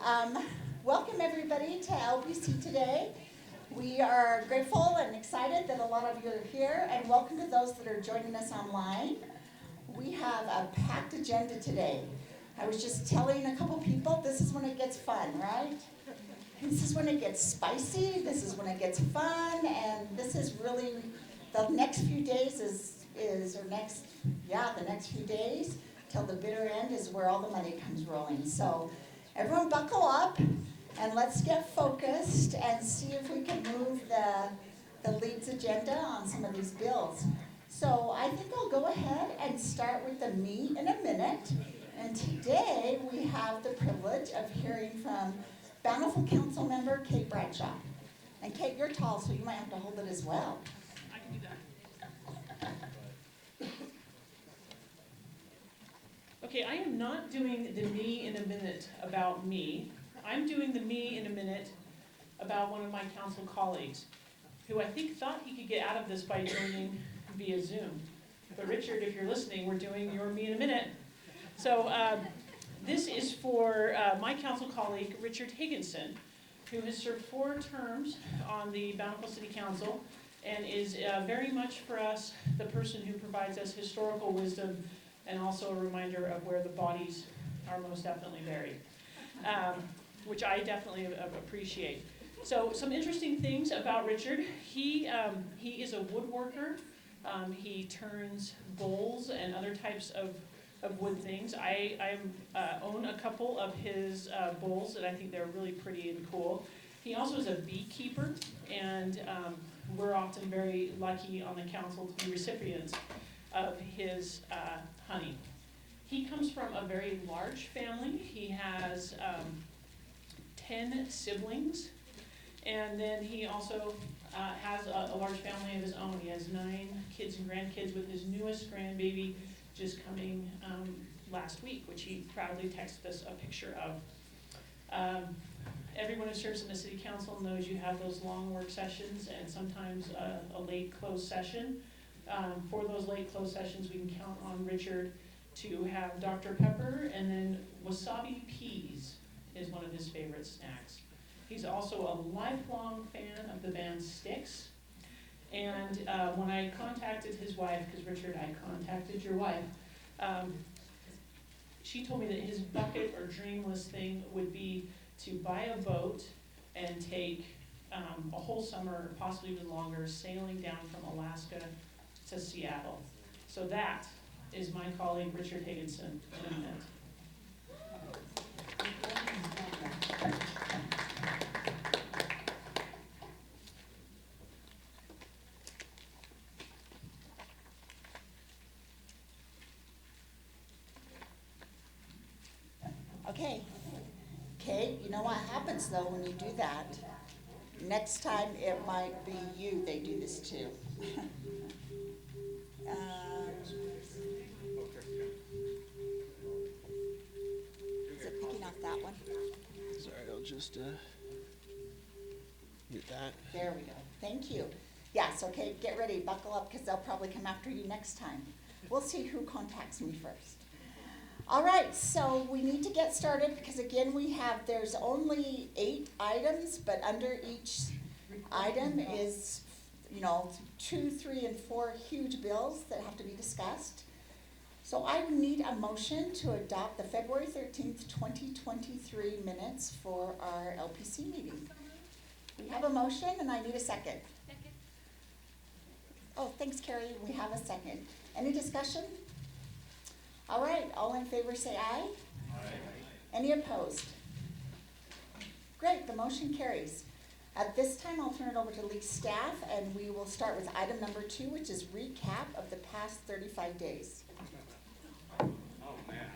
Um, Welcome everybody to LPC today. We are grateful and excited that a lot of you are here, and welcome to those that are joining us online. We have a packed agenda today. I was just telling a couple people, this is when it gets fun, right? This is when it gets spicy, this is when it gets fun, and this is really, the next few days the next few days till the bitter end is where all the money comes rolling. So everyone buckle up and let's get focused and see if we can move the leads agenda on some of these bills. So I think I'll go ahead and start with the me in a minute. And today we have the privilege of hearing from Bountiful Council Member Kate Bradshaw. And Kate, you're tall, so you might have to hold it as well. I can do that. Okay, I am not doing the me in a minute about me. I'm doing the me in a minute about one of my council colleagues, who I think thought he could get out of this by joining via Zoom. But Richard, if you're listening, we're doing your me in a minute. So this is for my council colleague, Richard Higginson, who has served 4 terms on the Bountiful City Council and is very much for us the person who provides us historical wisdom and also a reminder of where the bodies are most definitely buried, which I definitely appreciate. So some interesting things about Richard. He is a woodworker. He turns bowls and other types of wood things. I own a couple of his bowls, and I think they're really pretty and cool. He also is a beekeeper, and we're often very lucky on the council to be recipients of his honey. He comes from a very large family. He has 10 siblings, and then he also has a large family of his own. He has 9 kids and grandkids, with his newest grandbaby just coming last week, which he proudly texted us a picture of. Everyone who serves in the city council knows you have those long work sessions and sometimes a late closed session. For those late closed sessions, we can count on Richard to have Dr. Pepper, and then wasabi peas is one of his favorite snacks. He's also a lifelong fan of the band Styx. And when I contacted his wife, because Richard, I contacted your wife, she told me that his bucket or dream list thing would be to buy a boat and take a whole summer, or possibly even longer, sailing down from Alaska to Seattle. So that is my colleague Richard Higginson in a minute. Okay. Kate, you know what happens though when you do that? Next time it might be you they do this to. Is it picking off that one? Sorry, I'll just mute that. There we go. Thank you. Yes, okay, get ready, buckle up, because they'll probably come after you next time. We'll see who contacts me first. All right, so we need to get started because again there's only 8 items, but under each item is, 2, 3, and 4 huge bills that have to be discussed. So I need a motion to adopt the February 13th, 2023 minutes for our LPC meeting. We have a motion and I need a second. Second. Oh, thanks, Carrie. We have a second. Any discussion? All right, all in favor say aye. Aye. Any opposed? Great, the motion carries. At this time, I'll turn it over to lead staff, and we will start with item number 2, which is recap of the past 35 days. Oh, man.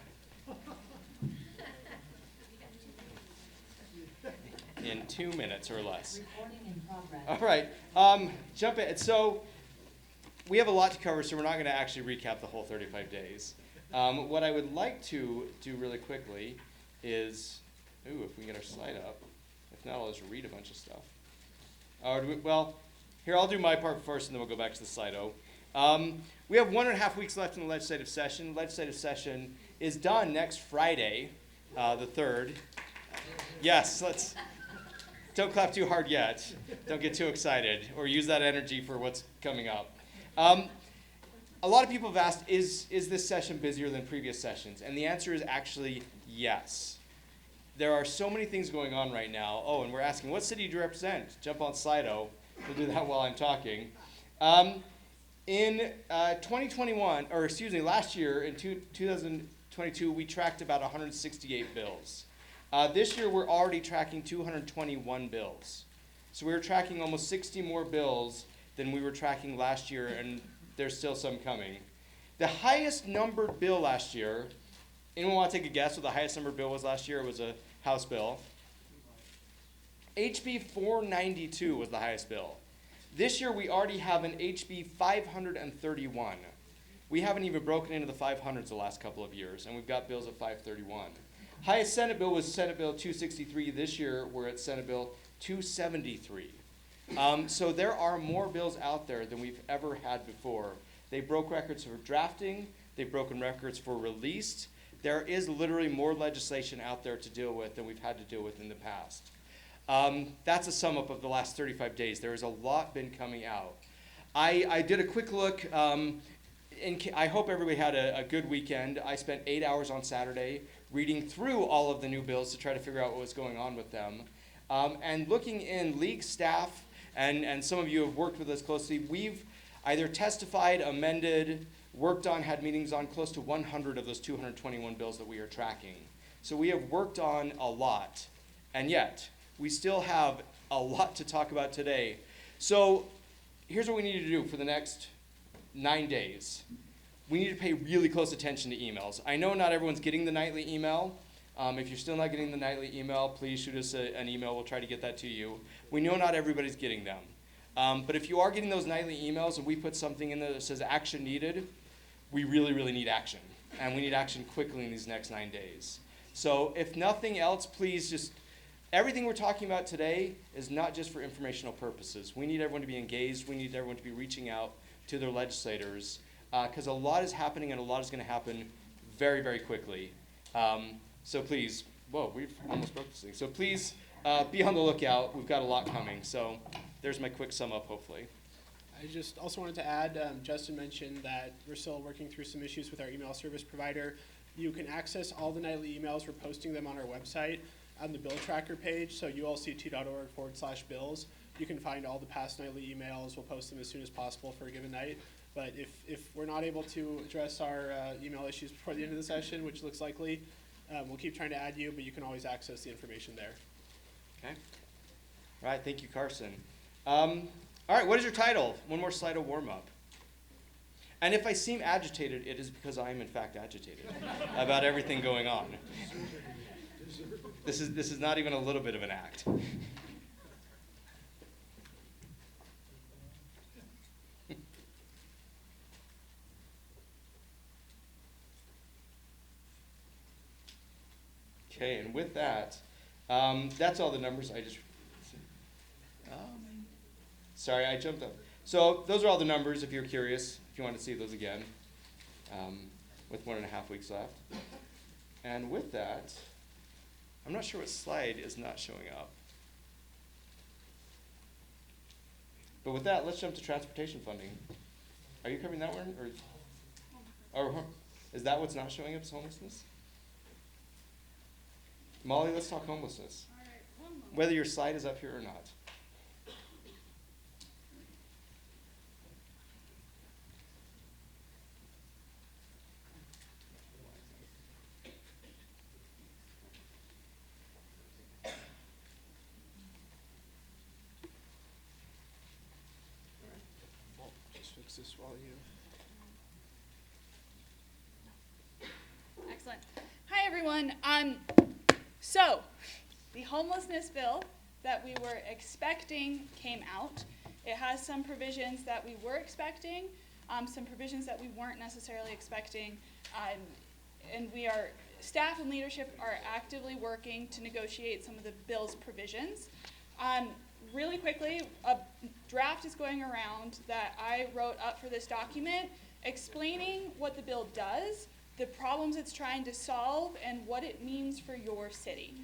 In 2 minutes or less. Recording in progress. All right, jump in. So we have a lot to cover, so we're not going to actually recap the whole 35 days. What I would like to do really quickly is, if we can get our slide up. If not, I'll just read a bunch of stuff. Well, here, I'll do my part first, and then we'll go back to the Slido. We have 1.5 weeks left in the legislative session. The legislative session is done next Friday, the 3rd. Yes, don't clap too hard yet. Don't get too excited or use that energy for what's coming up. A lot of people have asked, is this session busier than previous sessions? And the answer is actually yes. There are so many things going on right now. Oh, and we're asking, what city do you represent? Jump on Slido. We'll do that while I'm talking. In 2021, or excuse me, last year in 2022, we tracked about 168 bills. This year, we're already tracking 221 bills. So we're tracking almost 60 more bills than we were tracking last year, and there's still some coming. The highest numbered bill last year, anyone want to take a guess what the highest numbered bill was last year? It was a House bill. HB 492 was the highest bill. This year, we already have an HB 531. We haven't even broken into the 500s the last couple of years, and we've got bills at 531. Highest Senate bill was Senate Bill 263. This year, we're at Senate Bill 273. So there are more bills out there than we've ever had before. They broke records for drafting. They've broken records for release. There is literally more legislation out there to deal with than we've had to deal with in the past. That's a sum up of the last 35 days. There has a lot been coming out. I did a quick look. I hope everybody had a good weekend. I spent 8 hours on Saturday reading through all of the new bills to try to figure out what was going on with them. And looking in league staff, and some of you have worked with us closely, we've either testified, amended, worked on, had meetings on close to 100 of those 221 bills that we are tracking. So we have worked on a lot, and yet we still have a lot to talk about today. So here's what we need to do for the next 9 days. We need to pay really close attention to emails. I know not everyone's getting the nightly email. If you're still not getting the nightly email, please shoot us an email. We'll try to get that to you. We know not everybody's getting them. But if you are getting those nightly emails and we put something in there that says action needed, we really, really need action. And we need action quickly in these next 9 days. So if nothing else, please just, everything we're talking about today is not just for informational purposes. We need everyone to be engaged. We need everyone to be reaching out to their legislators because a lot is happening and a lot is going to happen very, very quickly. So please, whoa, we've almost broke this thing. So please be on the lookout. We've got a lot coming. So there's my quick sum up, hopefully. I just also wanted to add, Justin mentioned that we're still working through some issues with our email service provider. You can access all the nightly emails. We're posting them on our website on the bill tracker page, so ulct.org/bills. You can find all the past nightly emails. We'll post them as soon as possible for a given night. But if we're not able to address our email issues before the end of the session, which looks likely, we'll keep trying to add you, but you can always access the information there. Okay. All right, thank you, Carson. All right, what is your title? One more slide of warm-up. And if I seem agitated, it is because I am in fact agitated about everything going on. This is not even a little bit of an act. Okay, and with that, that's all the numbers. Sorry, I jumped up. So those are all the numbers if you're curious, if you want to see those again, with 1.5 weeks left. And with that, I'm not sure what slide is not showing up. But with that, let's jump to transportation funding. Are you covering that one? Or is that what's not showing up as homelessness? Molly, let's talk homelessness. All right, one moment. Whether your slide is up here or not. Just fix this while you... Excellent. Hi, everyone. So, the homelessness bill that we were expecting came out. It has some provisions that we were expecting, some provisions that we weren't necessarily expecting, and staff and leadership are actively working to negotiate some of the bill's provisions. Really quickly, a draft is going around that I wrote up for this document explaining what the bill does, the problems it's trying to solve, and what it means for your city.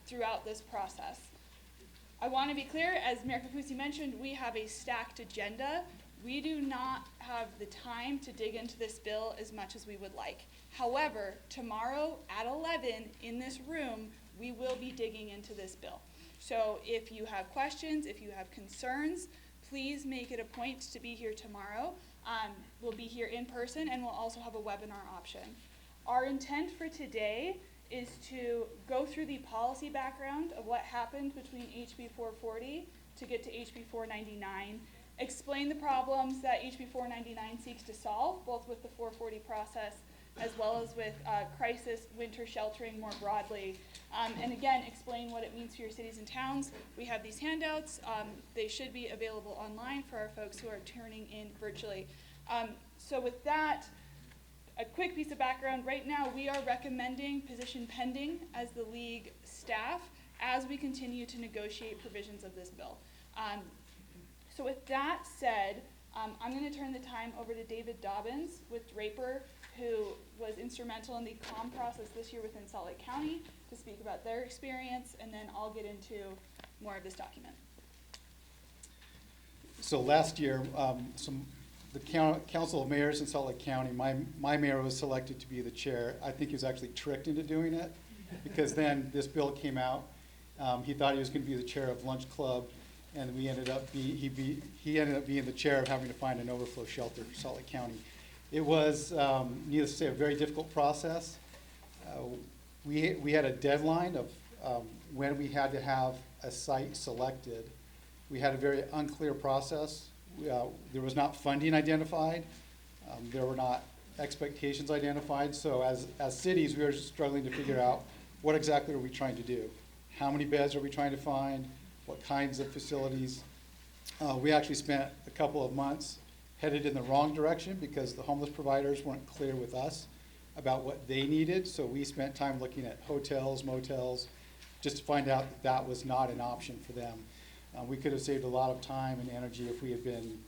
throughout this process. I want to be clear, as Mayor Kapusi mentioned, we have a stacked agenda. We do not have the time to dig into this bill as much as we would like. However, tomorrow at 11 in this room, we will be digging into this bill. So if you have questions, if you have concerns, please make it a point to be here tomorrow. We'll be here in person, and we'll also have a webinar option. Our intent for today is to go through the policy background of what happened between HB 440 to get to HB 499, explain the problems that HB 499 seeks to solve, both with the 440 process as well as with crisis winter sheltering more broadly. And again, explain what it means for your cities and towns. We have these handouts. They should be available online for our folks who are turning in virtually. So with that, a quick piece of background. Right now, we are recommending position pending as the league staff as we continue to negotiate provisions of this bill. So with that said, I'm going to turn the time over to David Dobbins with Draper, who was instrumental in the comm process this year within Salt Lake County, to speak about their experience, and then I'll get into more of this document. So last year, the Council of Mayors in Salt Lake County, my mayor was selected to be the chair. I think he was actually tricked into doing it, because then this bill came out. He thought he was going to be the chair of Lunch Club, and he ended up being the chair of having to find an overflow shelter for Salt Lake County. It was, needless to say, a very difficult process. We had a deadline of when we had to have a site selected. We had a very unclear process. There was not funding identified. There were not expectations identified. So as cities, we were struggling to figure out what exactly are we trying to do. How many beds are we trying to find? What kinds of facilities? We actually spent a couple of months headed in the wrong direction because the homeless providers weren't clear with us about what they needed. So we spent time looking at hotels, motels, just to find out that that was not an option for them. We could have saved a lot of time and energy if we had been,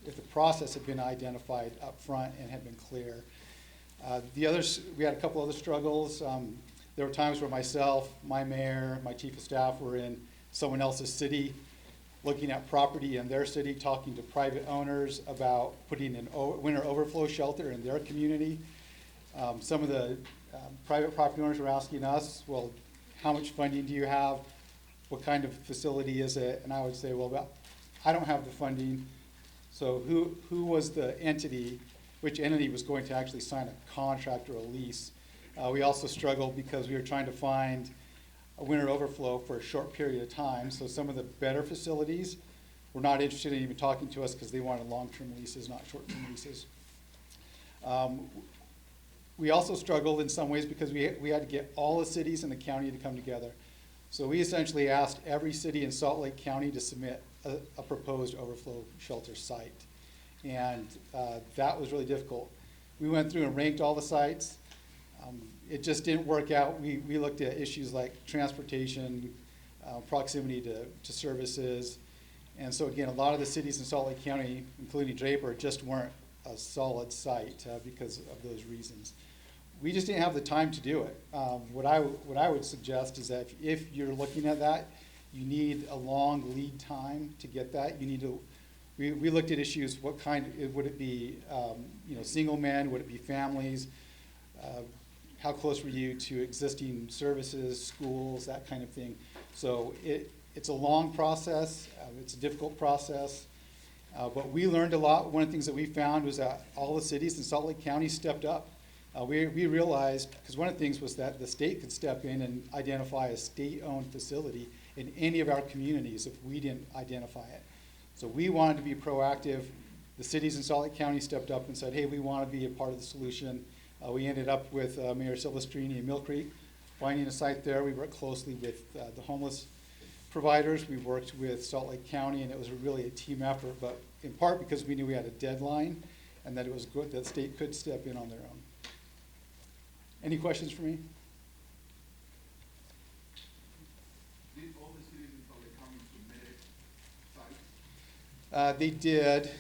if the process had been identified up front and had been clear. We had a couple other struggles. There were times where myself, my mayor, my chief of staff were in someone else's city, looking at property in their city, talking to private owners about putting in winter overflow shelter in their community. Some of the private property owners were asking us, well, how much funding do you have? What kind of facility is it? And I would say, well, I don't have the funding. So who was the entity, which entity was going to actually sign a contract or a lease? We also struggled because we were trying to find a winter overflow for a short period of time. So some of the better facilities were not interested in even talking to us because they wanted long-term leases, not short-term leases. We also struggled in some ways because we had to get all the cities in the county to come together. So we essentially asked every city in Salt Lake County to submit a proposed overflow shelter site. And that was really difficult. We went through and ranked all the sites. It just didn't work out. We looked at issues like transportation, proximity to services. And so again, a lot of the cities in Salt Lake County, including Draper, just weren't a solid site because of those reasons. We just didn't have the time to do it. What I would suggest is that if you're looking at that, you need a long lead time to get that. You need to. We looked at issues. What kind would it be? Single men? Would it be families? How close were you to existing services, schools, that kind of thing? So it's a long process. It's a difficult process. But we learned a lot. One of the things that we found was that all the cities in Salt Lake County stepped up. We realized, because one of the things was that the state could step in and identify a state-owned facility in any of our communities if we didn't identify it. So we wanted to be proactive. The cities in Salt Lake County stepped up and said, hey, we want to be a part of the solution. We ended up with Mayor Silvestrini in Mill Creek, finding a site there. We worked closely with the homeless providers. We worked with Salt Lake County, and it was really a team effort, but in part because we knew we had a deadline and that it was good that the state could step in on their own. Any questions for me? Did all the cities in Salt Lake County submit sites? They did.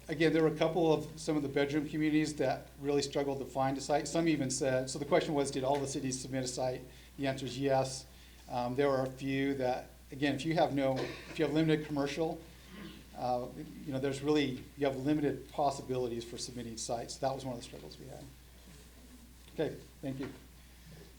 Again, there were a couple of some of the bedroom communities that really struggled to find a site. Some even said, so the question was, did all the cities submit a site? The answer is yes. There are a few that, again, if you have limited commercial, you know, you have limited possibilities for submitting sites. That was one of the struggles we had. Okay, thank you.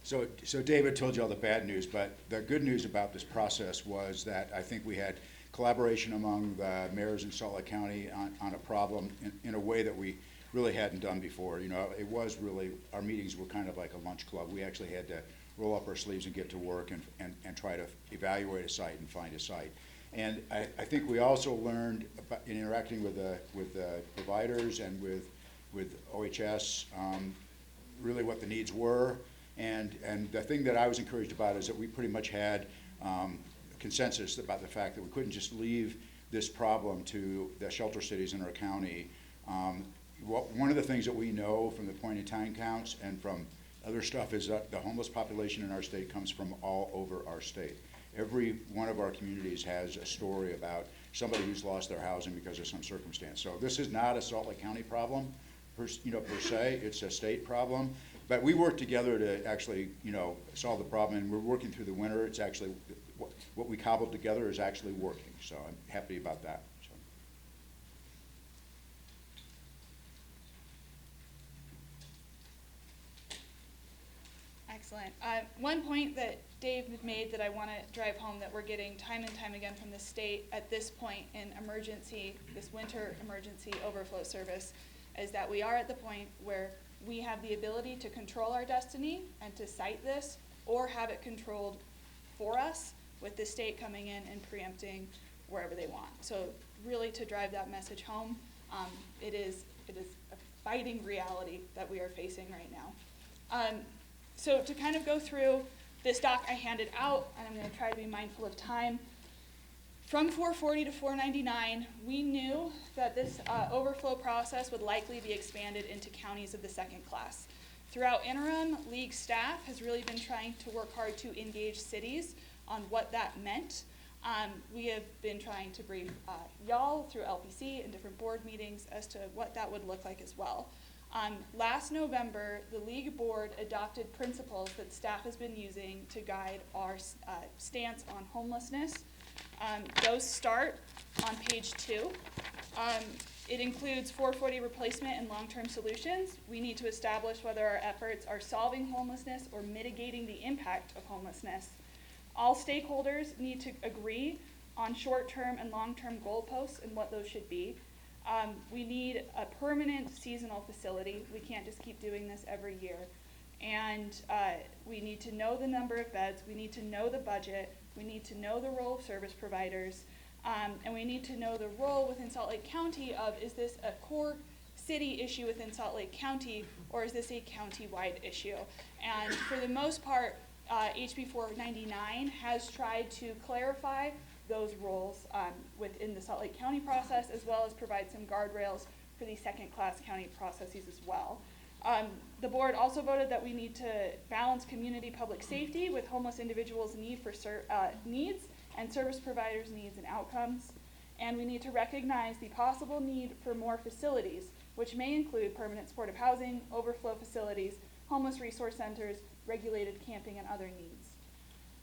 So David told you all the bad news, but the good news about this process was that I think we had collaboration among the mayors in Salt Lake County on a problem in a way that we really hadn't done before. You know, it was really, our meetings were kind of like a lunch club. We actually had to roll up our sleeves and get to work and try to evaluate a site and find a site. And I think we also learned about, in interacting with the providers and with OHS, really what the needs were. And the thing that I was encouraged about is that we pretty much had consensus about the fact that we couldn't just leave this problem to the shelter cities in our county. One of the things that we know from the point-in-time counts and from other stuff is that the homeless population in our state comes from all over our state. Every one of our communities has a story about somebody who's lost their housing because of some circumstance. So this is not a Salt Lake County problem, per se. It's a state problem. But we worked together to actually, solve the problem, and we're working through the winter. It's actually, what we cobbled together is actually working, so I'm happy about that. So. Excellent. One point that Dave made that I want to drive home that we're getting time and time again from the state at this point in this winter emergency overflow service, is that we are at the point where we have the ability to control our destiny and to cite this, or have it controlled for us with the state coming in and preempting wherever they want. So really to drive that message home, it is a fighting reality that we are facing right now. So to kind of go through this doc I handed out, and I'm going to try to be mindful of time. From 440 to 499, we knew that this overflow process would likely be expanded into counties of the second class. Throughout interim, league staff has really been trying to work hard to engage cities on what that meant. We have been trying to brief y'all through LPC and different board meetings as to what that would look like as well. Last November, the league board adopted principles that staff has been using to guide our stance on homelessness. Those start on page 2. It includes 440 replacement and long-term solutions. We need to establish whether our efforts are solving homelessness or mitigating the impact of homelessness. All stakeholders need to agree on short-term and long-term goalposts and what those should be. We need a permanent seasonal facility. We can't just keep doing this every year. And we need to know the number of beds. We need to know the budget. We need to know the role of service providers. And we need to know the role within Salt Lake County of, is this a core city issue within Salt Lake County, or is this a county-wide issue? And for the most part, HB 499 has tried to clarify those roles within the Salt Lake County process, as well as provide some guardrails for the second-class county processes as well. The board also voted that we need to balance community public safety with homeless individuals' needs and service providers' needs and outcomes. And we need to recognize the possible need for more facilities, which may include permanent supportive housing, overflow facilities, homeless resource centers, regulated camping, and other needs.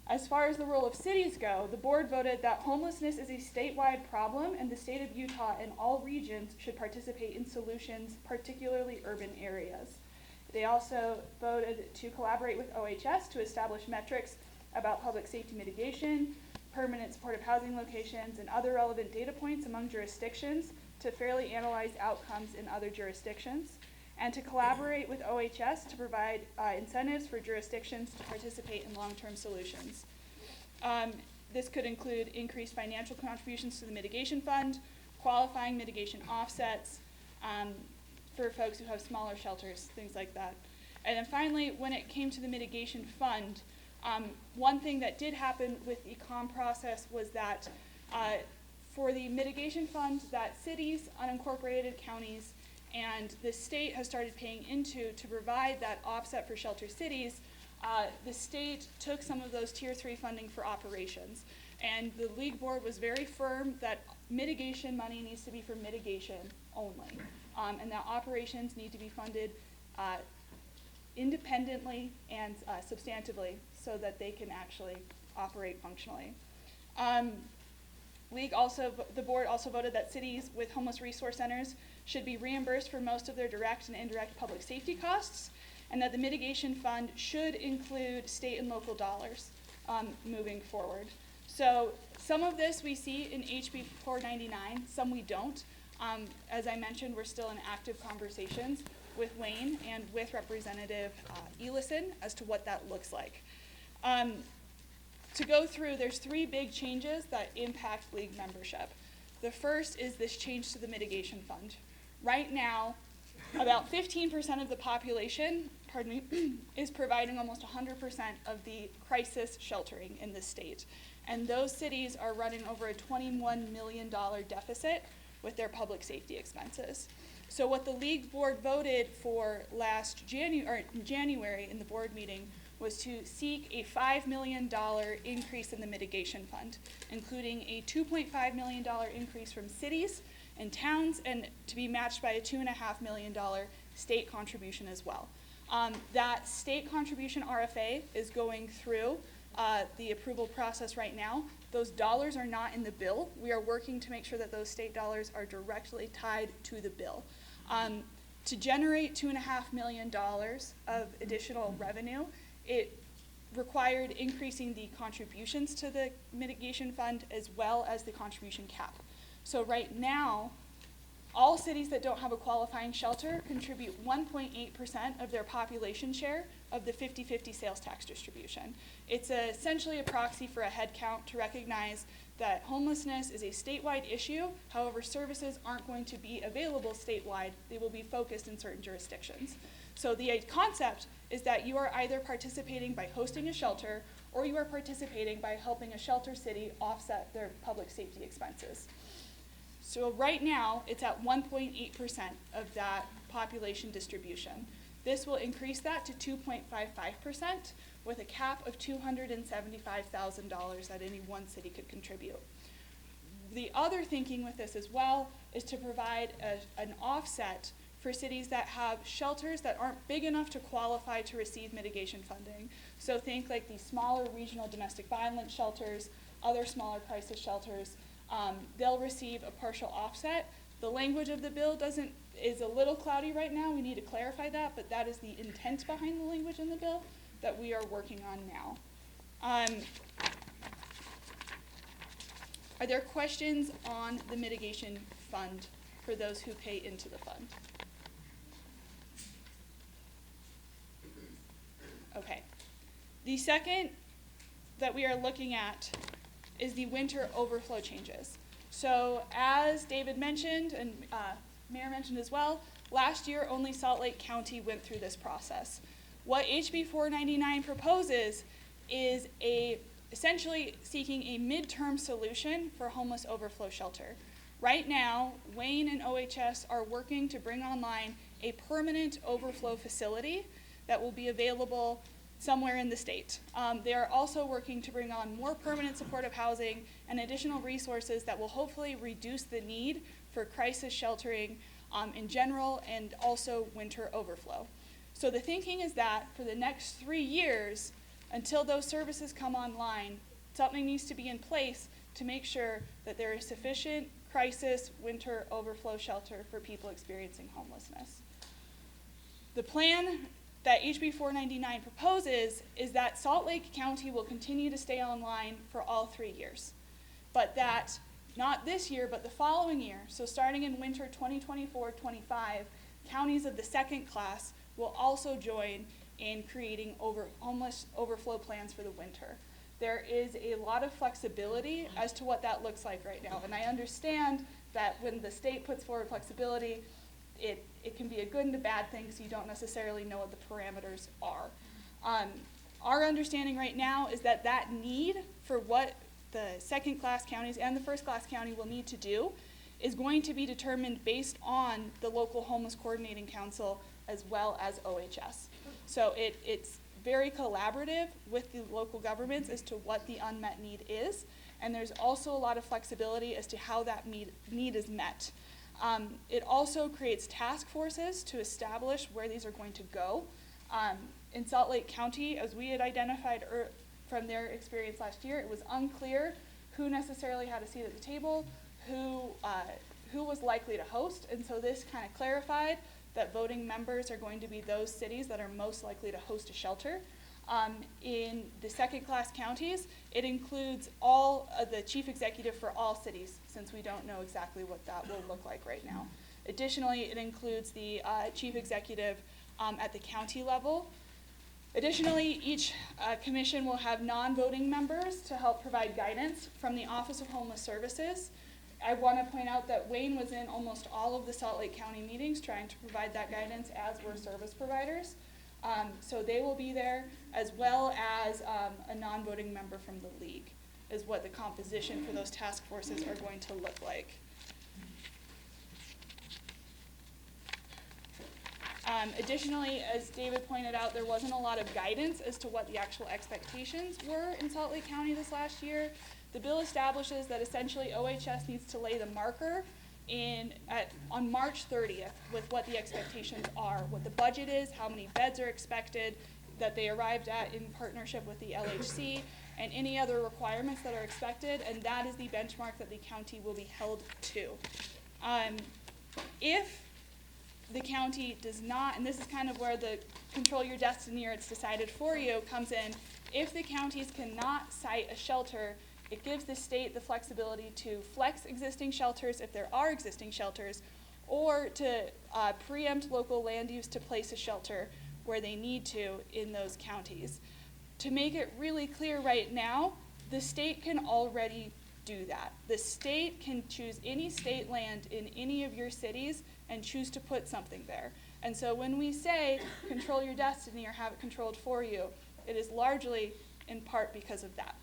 As far as the role of cities go, the board voted that homelessness is a statewide problem, and the state of Utah and all regions should participate in solutions, particularly urban areas. They also voted to collaborate with OHS to establish metrics about public safety mitigation, permanent supportive housing locations, and other relevant data points among jurisdictions to fairly analyze outcomes in other jurisdictions, and to collaborate with OHS to provide incentives for jurisdictions to participate in long-term solutions. This could include increased financial contributions to the mitigation fund, qualifying mitigation offsets for folks who have smaller shelters, things like that. And then finally, when it came to the mitigation fund, one thing that did happen with the COM process was that for the mitigation fund that cities, unincorporated counties, and the state has started paying into to provide that offset for shelter cities, the state took some of those tier 3 funding for operations. And the league board was very firm that mitigation money needs to be for mitigation only. And that operations need to be funded independently and substantively so that they can actually operate functionally. The board also voted that cities with homeless resource centers should be reimbursed for most of their direct and indirect public safety costs, and that the mitigation fund should include state and local dollars moving forward. So some of this we see in HB 499, some we don't. As I mentioned, we're still in active conversations with Wayne and with Representative Elison as to what that looks like. To go through, there's 3 big changes that impact league membership. The first is this change to the mitigation fund. Right now, about 15% of the population, is providing almost 100% of the crisis sheltering in the state. And those cities are running over a $21 million deficit with their public safety expenses. So what the league board voted for last January in the board meeting was to seek a $5 million increase in the mitigation fund, including a $2.5 million increase from cities and towns, and to be matched by a $2.5 million state contribution as well. That state contribution RFA is going through the approval process right now. Those dollars are not in the bill. We are working to make sure that those state dollars are directly tied to the bill. To generate $2.5 million of additional revenue, it required increasing the contributions to the mitigation fund as well as the contribution cap. So right now, all cities that don't have a qualifying shelter contribute 1.8% of their population share of the 50-50 sales tax distribution. It's essentially a proxy for a head count to recognize that homelessness is a statewide issue. However, services aren't going to be available statewide. They will be focused in certain jurisdictions. So the concept is that you are either participating by hosting a shelter, or you are participating by helping a shelter city offset their public safety expenses. So right now, it's at 1.8% of that population distribution. This will increase that to 2.55% with a cap of $275,000 that any one city could contribute. The other thinking with this as well is to provide an offset for cities that have shelters that aren't big enough to qualify to receive mitigation funding. So think like these smaller regional domestic violence shelters, other smaller crisis shelters. They'll receive a partial offset. The language of the bill is a little cloudy right now. We need to clarify that, but that is the intent behind the language in the bill that we are working on now. Are there questions on the mitigation fund for those who pay into the fund? Okay. The second that we are looking at is the winter overflow changes. So as David mentioned, and Mayor mentioned as well, last year only Salt Lake County went through this process. What HB 499 proposes is essentially seeking a midterm solution for homeless overflow shelter. Right now, Wayne and OHS are working to bring online a permanent overflow facility that will be available somewhere in the state. They are also working to bring on more permanent supportive housing and additional resources that will hopefully reduce the need for crisis sheltering in general, and also winter overflow. So the thinking is that for the next 3 years, until those services come online, something needs to be in place to make sure that there is sufficient crisis winter overflow shelter for people experiencing homelessness. The plan that HB 499 proposes is that Salt Lake County will continue to stay online for all 3 years, but that not this year, but the following year, so starting in winter 2024-25, counties of the second class will also join in creating homeless overflow plans for the winter. There is a lot of flexibility as to what that looks like right now, and I understand that when the state puts forward flexibility, it can be a good and a bad thing because you don't necessarily know what the parameters are. Our understanding right now is that that need for what the second class counties and the first class county will need to do is going to be determined based on the local homeless coordinating council as well as OHS. So it's very collaborative with the local governments as to what the unmet need is, and there's also a lot of flexibility as to how that need is met. It also creates task forces to establish where these are going to go. In Salt Lake County, as we had identified from their experience last year, it was unclear who necessarily had a seat at the table, who was likely to host, and so this kind of clarified that voting members are going to be those cities that are most likely to host a shelter. In the second-class counties, it includes all the chief executive for all cities, since we don't know exactly what that will look like right now. Additionally, it includes the chief executive at the county level. Additionally, each commission will have non-voting members to help provide guidance from the Office of Homeless Services. I want to point out that Wayne was in almost all of the Salt Lake County meetings trying to provide that guidance, as were service providers. So they will be there, as well as a non-voting member from the league, is what the composition for those task forces are going to look like. Additionally, as David pointed out, there wasn't a lot of guidance as to what the actual expectations were in Salt Lake County this last year. The bill establishes that essentially OHS needs to lay the marker on March 30th with what the expectations are, what the budget is, how many beds are expected, that they arrived at in partnership with the LHC, and any other requirements that are expected, and that is the benchmark that the county will be held to. If the county does not, and this is kind of where the control your destiny or it's decided for you comes in, if the counties cannot site a shelter, it gives the state the flexibility to flex existing shelters if there are existing shelters, or to preempt local land use to place a shelter where they need to in those counties. To make it really clear right now, the state can already do that. The state can choose any state land in any of your cities and choose to put something there. And so when we say control your destiny or have it controlled for you, it is largely in part because of that.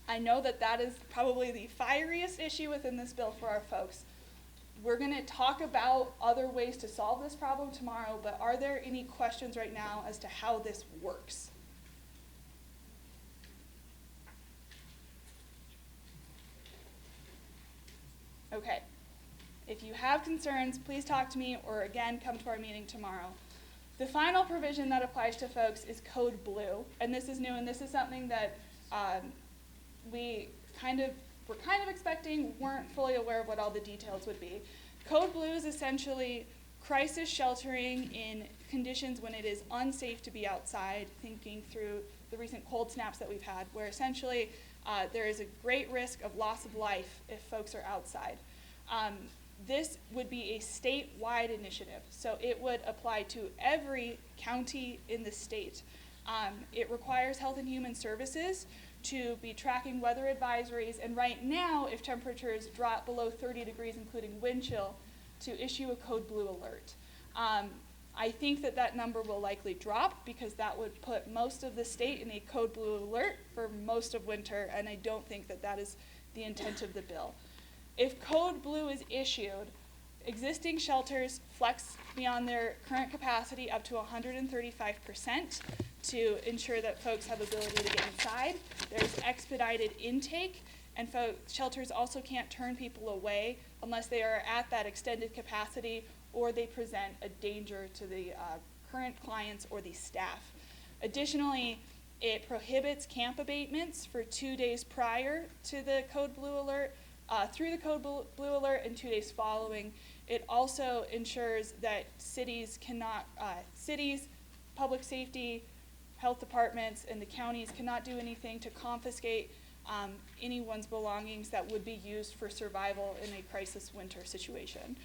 I know that that is probably the fieriest issue within this bill for our folks. We're going to talk about other ways to solve this problem tomorrow, but are there any questions right now as to how this works? Okay. If you have concerns, please talk to me, or again, come to our meeting tomorrow. The final provision that applies to folks is Code Blue, and this is new, and this is something that we're kind of expecting, weren't fully aware of what all the details would be. Code Blue is essentially crisis sheltering in conditions when it is unsafe to be outside, thinking through the recent cold snaps that we've had, where essentially there is a great risk of loss of life if folks are outside. This would be a statewide initiative, so it would apply to every county in the state. It requires Health and Human Services to be tracking weather advisories, and right now, if temperatures drop below 30 degrees, including wind chill, to issue a Code Blue alert. I think that that number will likely drop because that would put most of the state in a Code Blue alert for most of winter, and I don't think that that is the intent of the bill. If Code Blue is issued, existing shelters flex beyond their current capacity up to 135% to ensure that folks have ability to get inside. There's expedited intake, and shelters also can't turn people away unless they are at that extended capacity or they present a danger to the current clients or the staff. Additionally, it prohibits camp abatements for 2 days prior to the Code Blue alert, through the Code Blue alert, and 2 days following. It also ensures that cities, public safety, health departments, and the counties cannot do anything to confiscate anyone's belongings that would be used for survival in a crisis winter situation.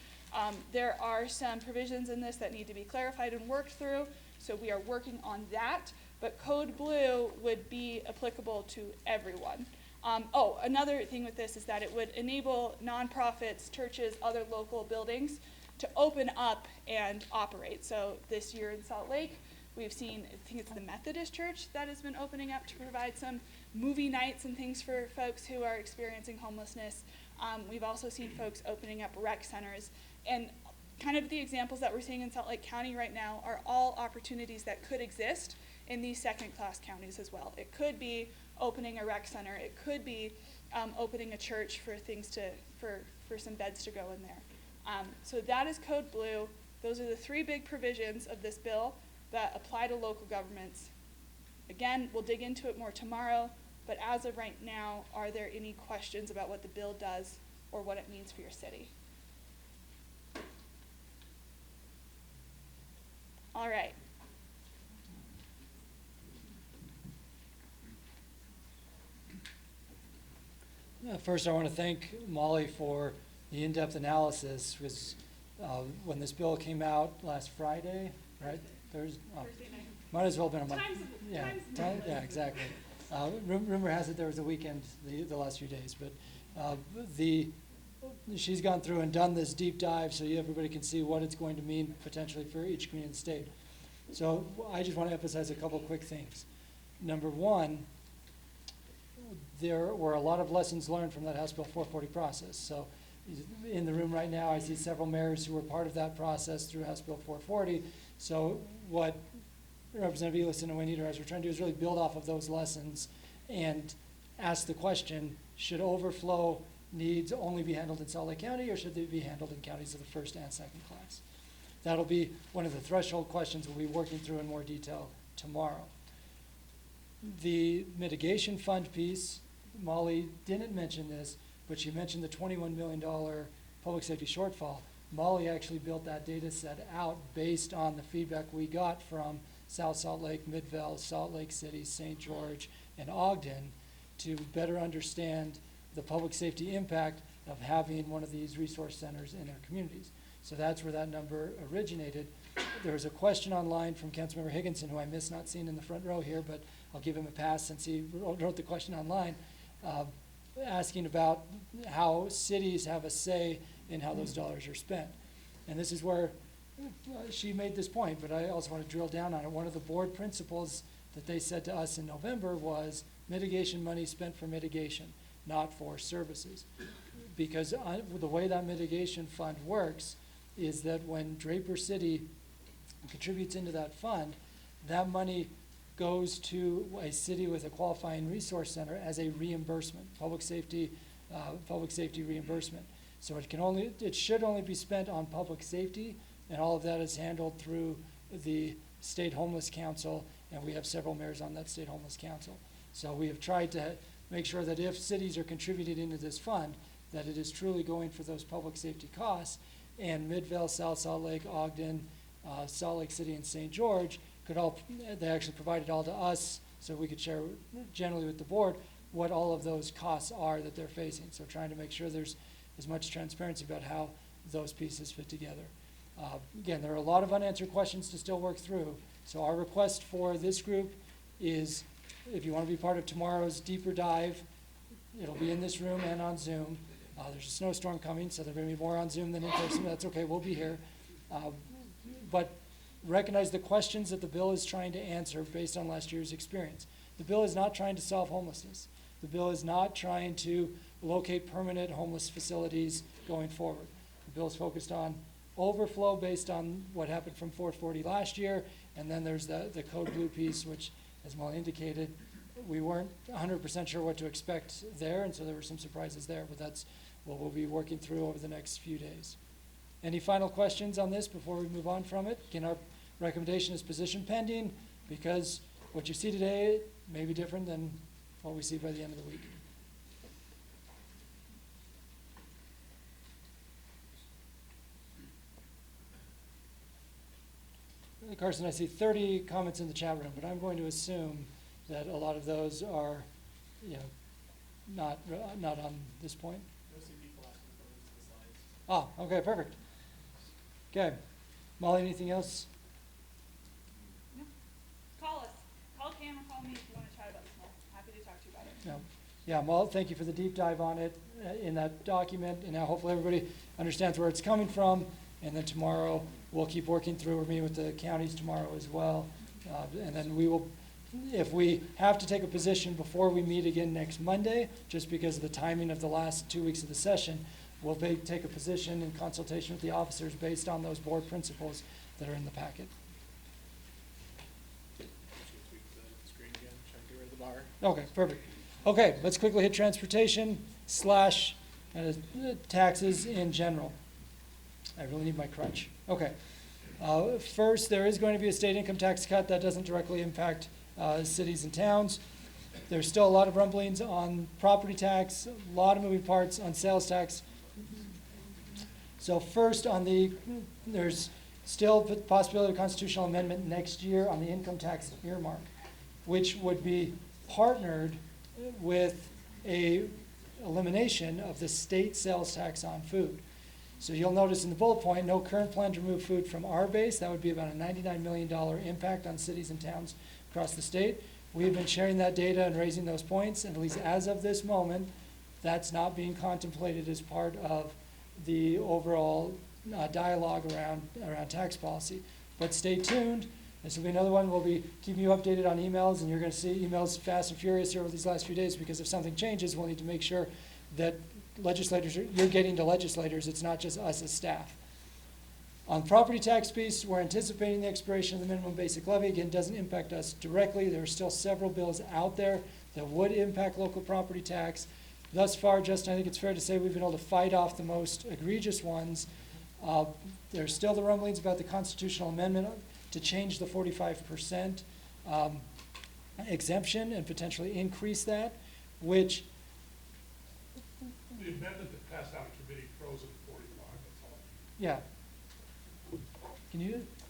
There are some provisions in this that need to be clarified and worked through, so we are working on that, but Code Blue would be applicable to everyone. Another thing with this is that it would enable nonprofits, churches, other local buildings to open up and operate. So this year in Salt Lake, we've seen, I think it's the Methodist Church that has been opening up to provide some movie nights and things for folks who are experiencing homelessness. We've also seen folks opening up rec centers. And kind of the examples that we're seeing in Salt Lake County right now are all opportunities that could exist in these second-class counties as well. It could be opening a rec center. It could be opening a church for for some beds to go in there. So that is Code Blue. Those are the three big provisions of this bill that apply to local governments. Again, we'll dig into it more tomorrow, but as of right now, are there any questions about what the bill does or what it means for your city? All right. First, I want to thank Molly for the in-depth analysis, because when this bill came out last Friday, right? Thursday night. Might as well have been a month. Times Yeah, exactly. Rumor has it there was a weekend the last few days, but she's gone through and done this deep dive so everybody can see what it's going to mean potentially for each community in the state. So I just want to emphasize a couple quick things. Number one, there were a lot of lessons learned from that House Bill 440 process. So in the room right now, I see several mayors who were part of that process through House Bill 440. So what Representative Elis and Wayne Niederheiser are trying to do is really build off of those lessons and ask the question, should overflow needs only be handled in Salt Lake County, or should they be handled in counties of the first and second class? That'll be one of the threshold questions we'll be working through in more detail tomorrow. The mitigation fund piece, Molly didn't mention this, but she mentioned the $21 million public safety shortfall. Molly actually built that data set out based on the feedback we got from South Salt Lake, Midvale, Salt Lake City, St. George, and Ogden to better understand the public safety impact of having one of these resource centers in their communities. So that's where that number originated. There was a question online from Councilmember Higginson, who I miss not seeing in the front row here, but I'll give him a pass since he wrote the question online, asking about how cities have a say in how those dollars are spent. And this is where she made this point, but I also want to drill down on it. One of the board principles that they said to us in November was mitigation money spent for mitigation, not for services. Because the way that mitigation fund works is that when Draper City contributes into that fund, that money goes to a city with a qualifying resource center as a reimbursement, public safety reimbursement. So it should only be spent on public safety, and all of that is handled through the State Homeless Council, and we have several mayors on that State Homeless Council. So we have tried to make sure that if cities are contributing into this fund, that it is truly going for those public safety costs, and Midvale, South Salt Lake, Ogden, Salt Lake City, and St. George they actually provided all to us so we could share generally with the board what all of those costs are that they're facing. So trying to make sure there's as much transparency about how those pieces fit together. Again, there are a lot of unanswered questions to still work through. So our request for this group is, if you want to be part of tomorrow's deeper dive, it'll be in this room and on Zoom. There's a snowstorm coming, so there'll be more on Zoom than in person. That's okay, we'll be here. But recognize the questions that the bill is trying to answer based on last year's experience. The bill is not trying to solve homelessness. The bill is not trying to locate permanent homeless facilities going forward. The bill is focused on overflow based on what happened from 440 last year, and then there's the code blue piece, which, as Molly indicated, we weren't 100% sure what to expect there, and so there were some surprises there, but that's what we'll be working through over the next few days. Any final questions on this before we move on from it? Again, our recommendation is position pending, because what you see today may be different than what we see by the end of the week. Carson, I see 30 comments in the chat room, but I'm going to assume that a lot of those are, not on this point. Oh, okay, perfect. Okay, Molly, anything else? No. Call us. Call Cam or call me if you want to chat about this more. Happy to talk to you about it. No. Yeah, Molly, thank you for the deep dive on it in that document, and now hopefully everybody understands where it's coming from. And then tomorrow we'll keep working through. We're meeting with the counties tomorrow as well, and then we will. If we have to take a position before we meet again next Monday, just because of the timing of the last 2 weeks of the session, we'll take a position in consultation with the officers based on those board principles that are in the packet. Okay, perfect. Okay, let's quickly hit transportation / taxes in general. I really need my crutch. Okay. First, there is going to be a state income tax cut that doesn't directly impact cities and towns. There's still a lot of rumblings on property tax, a lot of moving parts on sales tax. So first there's still the possibility of constitutional amendment next year on the income tax earmark, which would be partnered with a elimination of the state sales tax on food. So you'll notice in the bullet point, no current plan to remove food from our base. That would be about a $99 million impact on cities and towns across the state. We've been sharing that data and raising those points, and at least as of this moment, that's not being contemplated as part of the overall dialogue around tax policy. But stay tuned. This will be another one. We'll be keeping you updated on emails, and you're going to see emails fast and furious here over these last few days, because if something changes, we'll need to make sure that you're getting to legislators. It's not just us as staff. On property tax piece, we're anticipating the expiration of the minimum basic levy. Again, doesn't impact us directly. There are still several bills out there that would impact local property tax. Thus far, Justin, I think it's fair to say we've been able to fight off the most egregious ones. There's still the rumblings about the constitutional amendment to change the 45% exemption and potentially increase that, which the amendment that passed out of committee froze it at 45, that's all. yeah.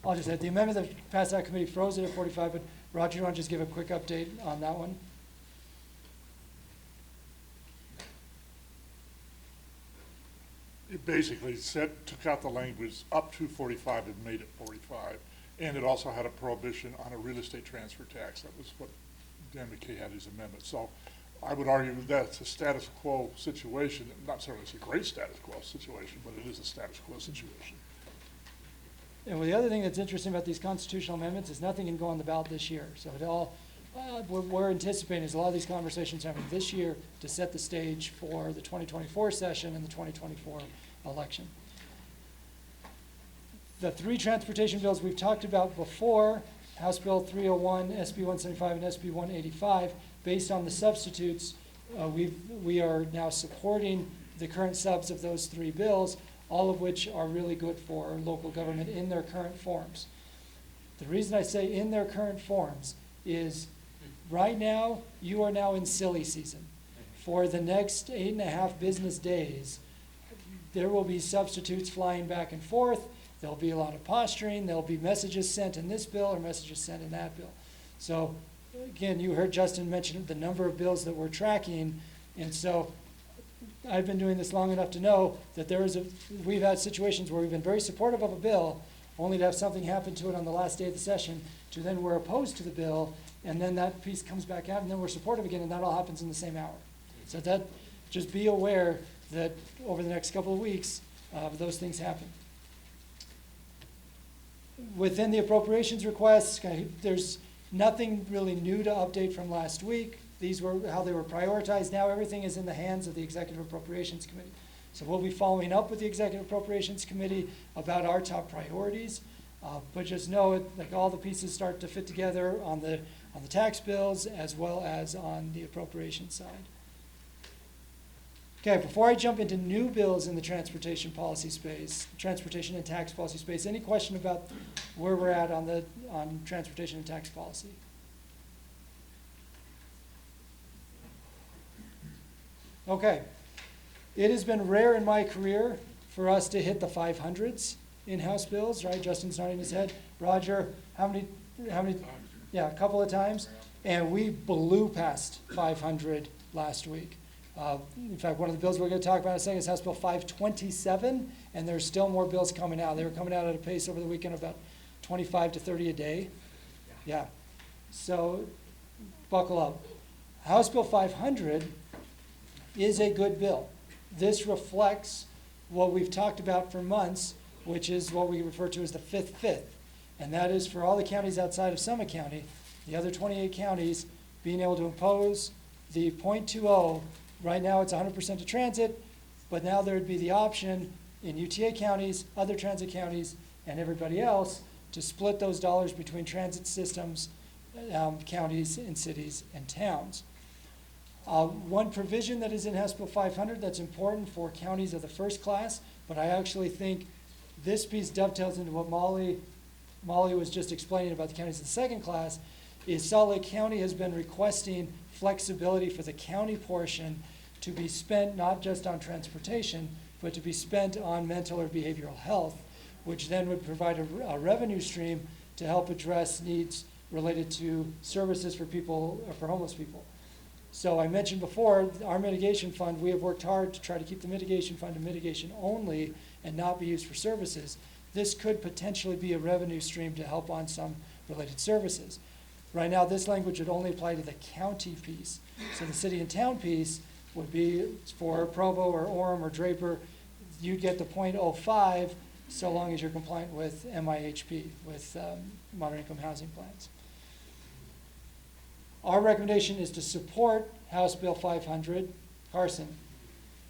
I'll just add, the amendment that passed out of committee froze it at 45, but Roger, you want to just give a quick update on that one? It basically took out the language up to 45 and made it 45. And it also had a prohibition on a real estate transfer tax. That was what Dan McKay had his amendment. So I would argue that's a status quo situation. Not necessarily it's a great status quo situation, but it is a status quo situation. And well, the other thing that's interesting about these constitutional amendments is nothing can go on the ballot this year. So it all, what we're anticipating is a lot of these conversations happening this year to set the stage for the 2024 session and the 2024 election. The three transportation bills we've talked about before, House Bill 301, SB 175, and SB 185, based on the substitutes, we are now supporting the current subs of those three bills, all of which are really good for local government in their current forms. The reason I say in their current forms is right now, you are now in silly season. For the next 8.5 business days, there will be substitutes flying back and forth. There'll be a lot of posturing. There'll be messages sent in this bill or messages sent in that bill. So again, you heard Justin mention the number of bills that we're tracking. And so I've been doing this long enough to know that we've had situations where we've been very supportive of a bill, only to have something happen to it on the last day of the session, to then we're opposed to the bill, and then that piece comes back out, and then we're supportive again, and that all happens in the same hour. So that, just be aware that over the next couple of weeks, those things happen. Within the appropriations requests, there's nothing really new to update from last week. These were how they were prioritized. Now everything is in the hands of the Executive Appropriations Committee. So we'll be following up with the Executive Appropriations Committee about our top priorities. But just know like all the pieces start to fit together on the tax bills as well as on the appropriation side. Okay, before I jump into new bills in the transportation policy space, transportation and tax policy space, any question about where we're at on transportation and tax policy? Okay, it has been rare in my career for us to hit the 500s in House bills, right? Justin's nodding his head. Roger, how many? Yeah, a couple of times. And we blew past 500 last week. In fact, one of the bills we're going to talk about in a second is House Bill 527, and there's still more bills coming out. They were coming out at a pace over the weekend of about 25 to 30 a day. Yeah. So buckle up. House Bill 500 is a good bill. This reflects what we've talked about for months, which is what we refer to as the fifth. And that is for all the counties outside of Summit County, the other 28 counties being able to impose the .20. Right now it's 100% to transit, but now there would be the option in UTA counties, other transit counties, and everybody else to split those dollars between transit systems, counties, and cities and towns. One provision that is in House Bill 500 that's important for counties of the first class, but I actually think this piece dovetails into what Molly was just explaining about the counties of the second class, is Salt Lake County has been requesting flexibility for the county portion to be spent not just on transportation, but to be spent on mental or behavioral health, which then would provide a revenue stream to help address needs related to services for people, for homeless people. So I mentioned before, our mitigation fund, we have worked hard to try to keep the mitigation fund to mitigation only and not be used for services. This could potentially be a revenue stream to help on some related services. Right now, this language would only apply to the county piece. So the city and town piece would be for Provo or Orem or Draper, you'd get the .05 so long as you're compliant with MIHP, with moderate income housing plans. Our recommendation is to support House Bill 500. Carson,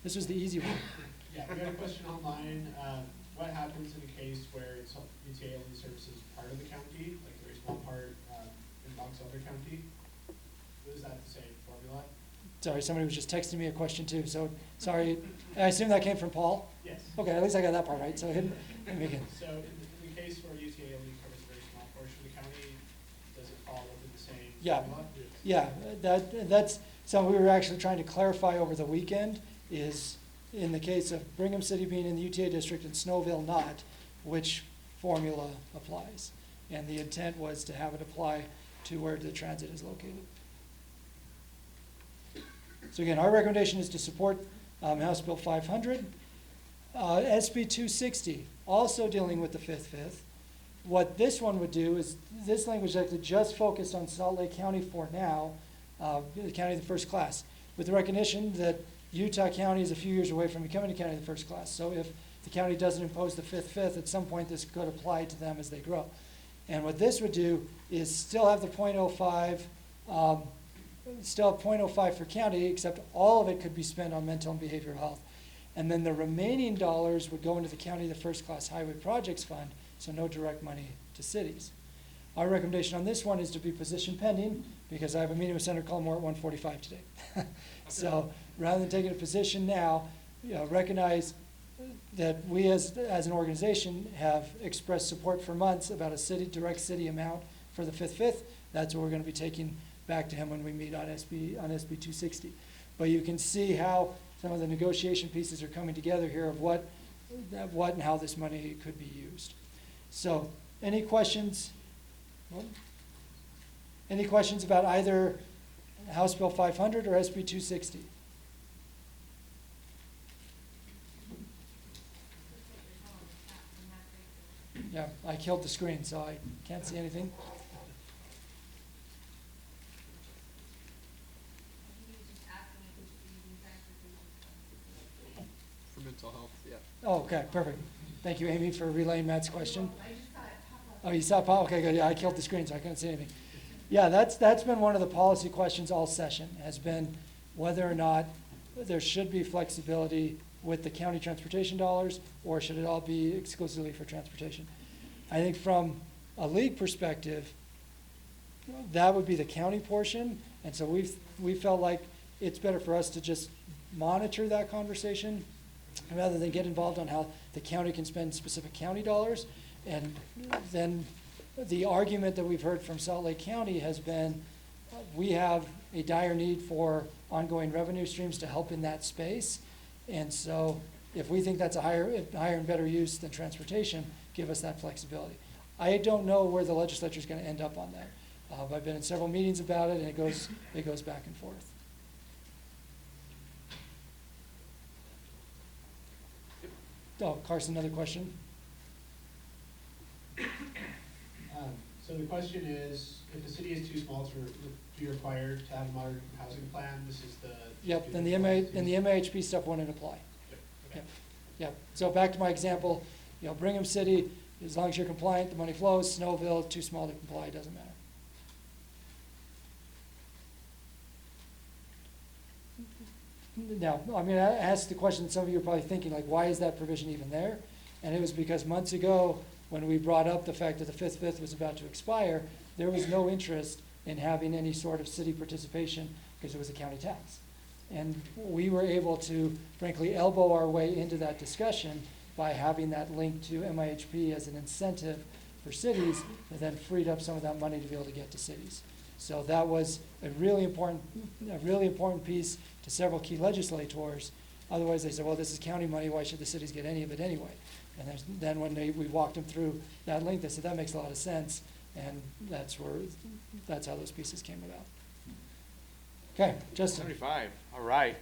this was the easy one. Yeah, we got a question online. What happens in a case where UTA only services part of the county, like a very small part in Box Elder County? What is that to say, formula? Sorry, somebody was just texting me a question too, so sorry. I assume that came from Paul? Yes. Okay, at least I got that part right, so hit me again. So in the case where UTA only covers a very small portion of the county, does it fall within the same Yeah. formula? Yeah, that's something we were actually trying to clarify over the weekend, is in the case of Brigham City being in the UTA district and Snowville not, which formula applies. And the intent was to have it apply to where the transit is located. So again, our recommendation is to support House Bill 500. SB 260, also dealing with the fifth. What this one would do is, this language is actually just focused on Salt Lake County for now, the county of the first class, with the recognition that Utah County is a few years away from becoming a county of the first class. So if the county doesn't impose the fifth, at some point this could apply to them as they grow. And what this would do is still have the .05, still have .05 for county, except all of it could be spent on mental and behavioral health. And then the remaining dollars would go into the county of the first class highway projects fund, so no direct money to cities. Our recommendation on this one is to be position pending, because I have a meeting with Senator Cullimore at 1:45 today. So rather than taking a position now, recognize that we as an organization have expressed support for months about a direct city amount for the fifth. That's what we're going to be taking back to him when we meet on SB 260. But you can see how some of the negotiation pieces are coming together here of what and how this money could be used. So, any questions? Any questions about either House Bill 500 or SB 260? Yeah, I killed the screen, so I can't see anything. For mental health, yeah. Oh, okay, perfect. Thank you, Amy, for relaying Matt's question. Oh, you saw it pop? Okay, good. Yeah, I killed the screen, so I couldn't see anything. Yeah, that's been one of the policy questions all session, has been whether or not there should be flexibility with the county transportation dollars, or should it all be exclusively for transportation? I think from a league perspective, that would be the county portion, and so we felt like it's better for us to just monitor that conversation rather than get involved on how the county can spend specific county dollars. And then the argument that we've heard from Salt Lake County has been, we have a dire need for ongoing revenue streams to help in that space. And so if we think that's a higher and better use than transportation, give us that flexibility. I don't know where the legislature is going to end up on that. I've been in several meetings about it, and it goes back and forth. Oh, Carson, another question? So the question is, if the city is too small to be required to have a moderate housing plan, this is the... Yep, then the MAHP stuff wouldn't apply. Okay. Yep. So back to my example, Brigham City, as long as you're compliant, the money flows. Snowville, too small to comply, it doesn't matter. Now, I mean, I asked the question, some of you are probably thinking, like, why is that provision even there? And it was because months ago, when we brought up the fact that the fifth was about to expire, there was no interest in having any sort of city participation because it was a county tax. And we were able to, frankly, elbow our way into that discussion by having that link to MIHP as an incentive for cities that then freed up some of that money to be able to get to cities. So that was a really important piece to several key legislators. Otherwise, they said, well, this is county money, why should the cities get any of it anyway? And then when we walked them through that link, they said, that makes a lot of sense, and that's how those pieces came about. Okay, Justin. 75, all right.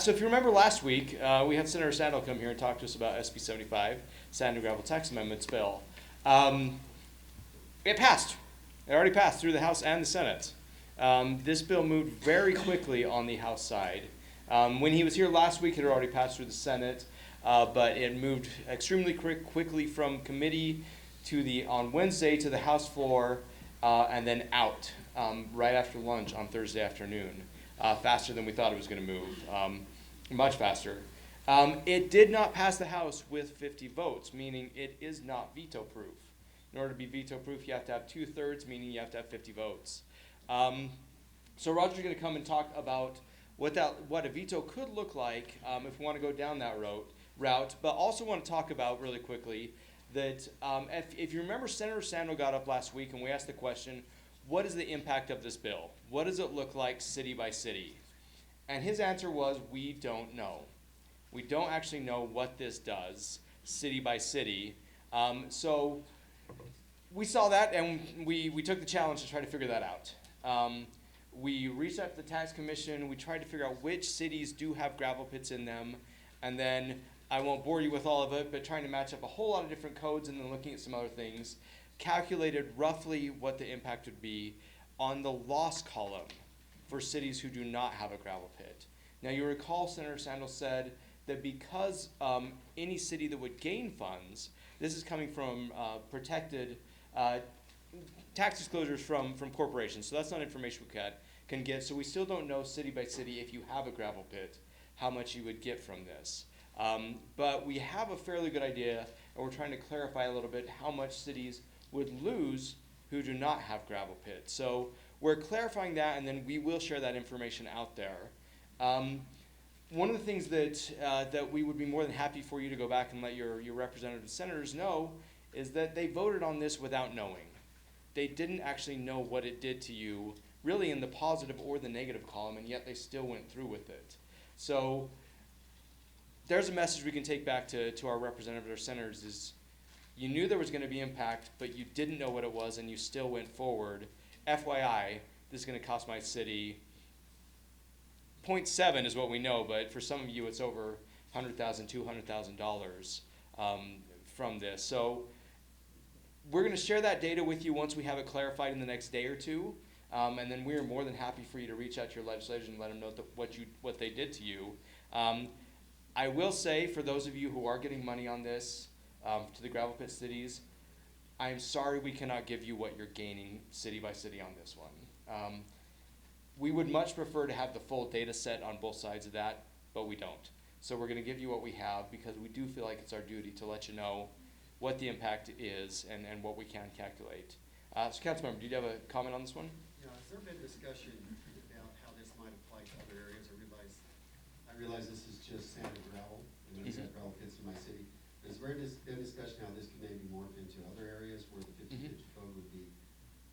So if you remember last week, we had Senator Sandel come here and talk to us about SB 75, Sand and Gravel Tax Amendments bill. It passed. It already passed through the House and the Senate. This bill moved very quickly on the House side. When he was here last week, it had already passed through the Senate, but it moved extremely quickly from committee on Wednesday to the House floor, and then out right after lunch on Thursday afternoon. Faster than we thought it was going to move, much faster. It did not pass the House with 50 votes, meaning it is not veto-proof. In order to be veto-proof, you have to have 2/3, meaning you have to have 50 votes. So Roger's going to come and talk about what a veto could look like if we want to go down that route, but also want to talk about really quickly that if you remember, Senator Sandel got up last week and we asked the question, what is the impact of this bill? What does it look like city by city? And his answer was, we don't know. We don't actually know what this does city by city. So we saw that and we took the challenge to try to figure that out. We reached out to the tax commission. We tried to figure out which cities do have gravel pits in them. And then, I won't bore you with all of it, but trying to match up a whole lot of different codes and then looking at some other things, calculated roughly what the impact would be on the loss column for cities who do not have a gravel pit. Now you recall Senator Sandel said that because any city that would gain funds, this is coming from protected tax disclosures from corporations, so that's not information we can get, so we still don't know city by city if you have a gravel pit, how much you would get from this. But we have a fairly good idea, and we're trying to clarify a little bit how much cities would lose who do not have gravel pits. So we're clarifying that, and then we will share that information out there. One of the things that we would be more than happy for you to go back and let your representatives and senators know is that they voted on this without knowing. They didn't actually know what it did to you, really in the positive or the negative column, and yet they still went through with it. So there's a message we can take back to our representatives or senators is, you knew there was going to be impact, but you didn't know what it was, and you still went forward. FYI, this is going to cost my city 0.7 is what we know, but for some of you, it's over $100,000, $200,000 from this. So we're going to share that data with you once we have it clarified in the next day or two, and then we are more than happy for you to reach out to your legislators and let them know what they did to you. I will say, for those of you who are getting money on this, to the gravel pit cities, I'm sorry we cannot give you what you're gaining city by city on this one. We would much prefer to have the full data set on both sides of that, but we don't. So we're going to give you what we have because we do feel like it's our duty to let you know what the impact is and what we can calculate. So Councilmember, did you have a comment on this one? Yeah, has there been discussion about how this might apply to other areas? I realize this is just sand and gravel, and there's that gravel pits in my city. Has there been discussion how this could maybe morph into other areas where the 50/50 code would be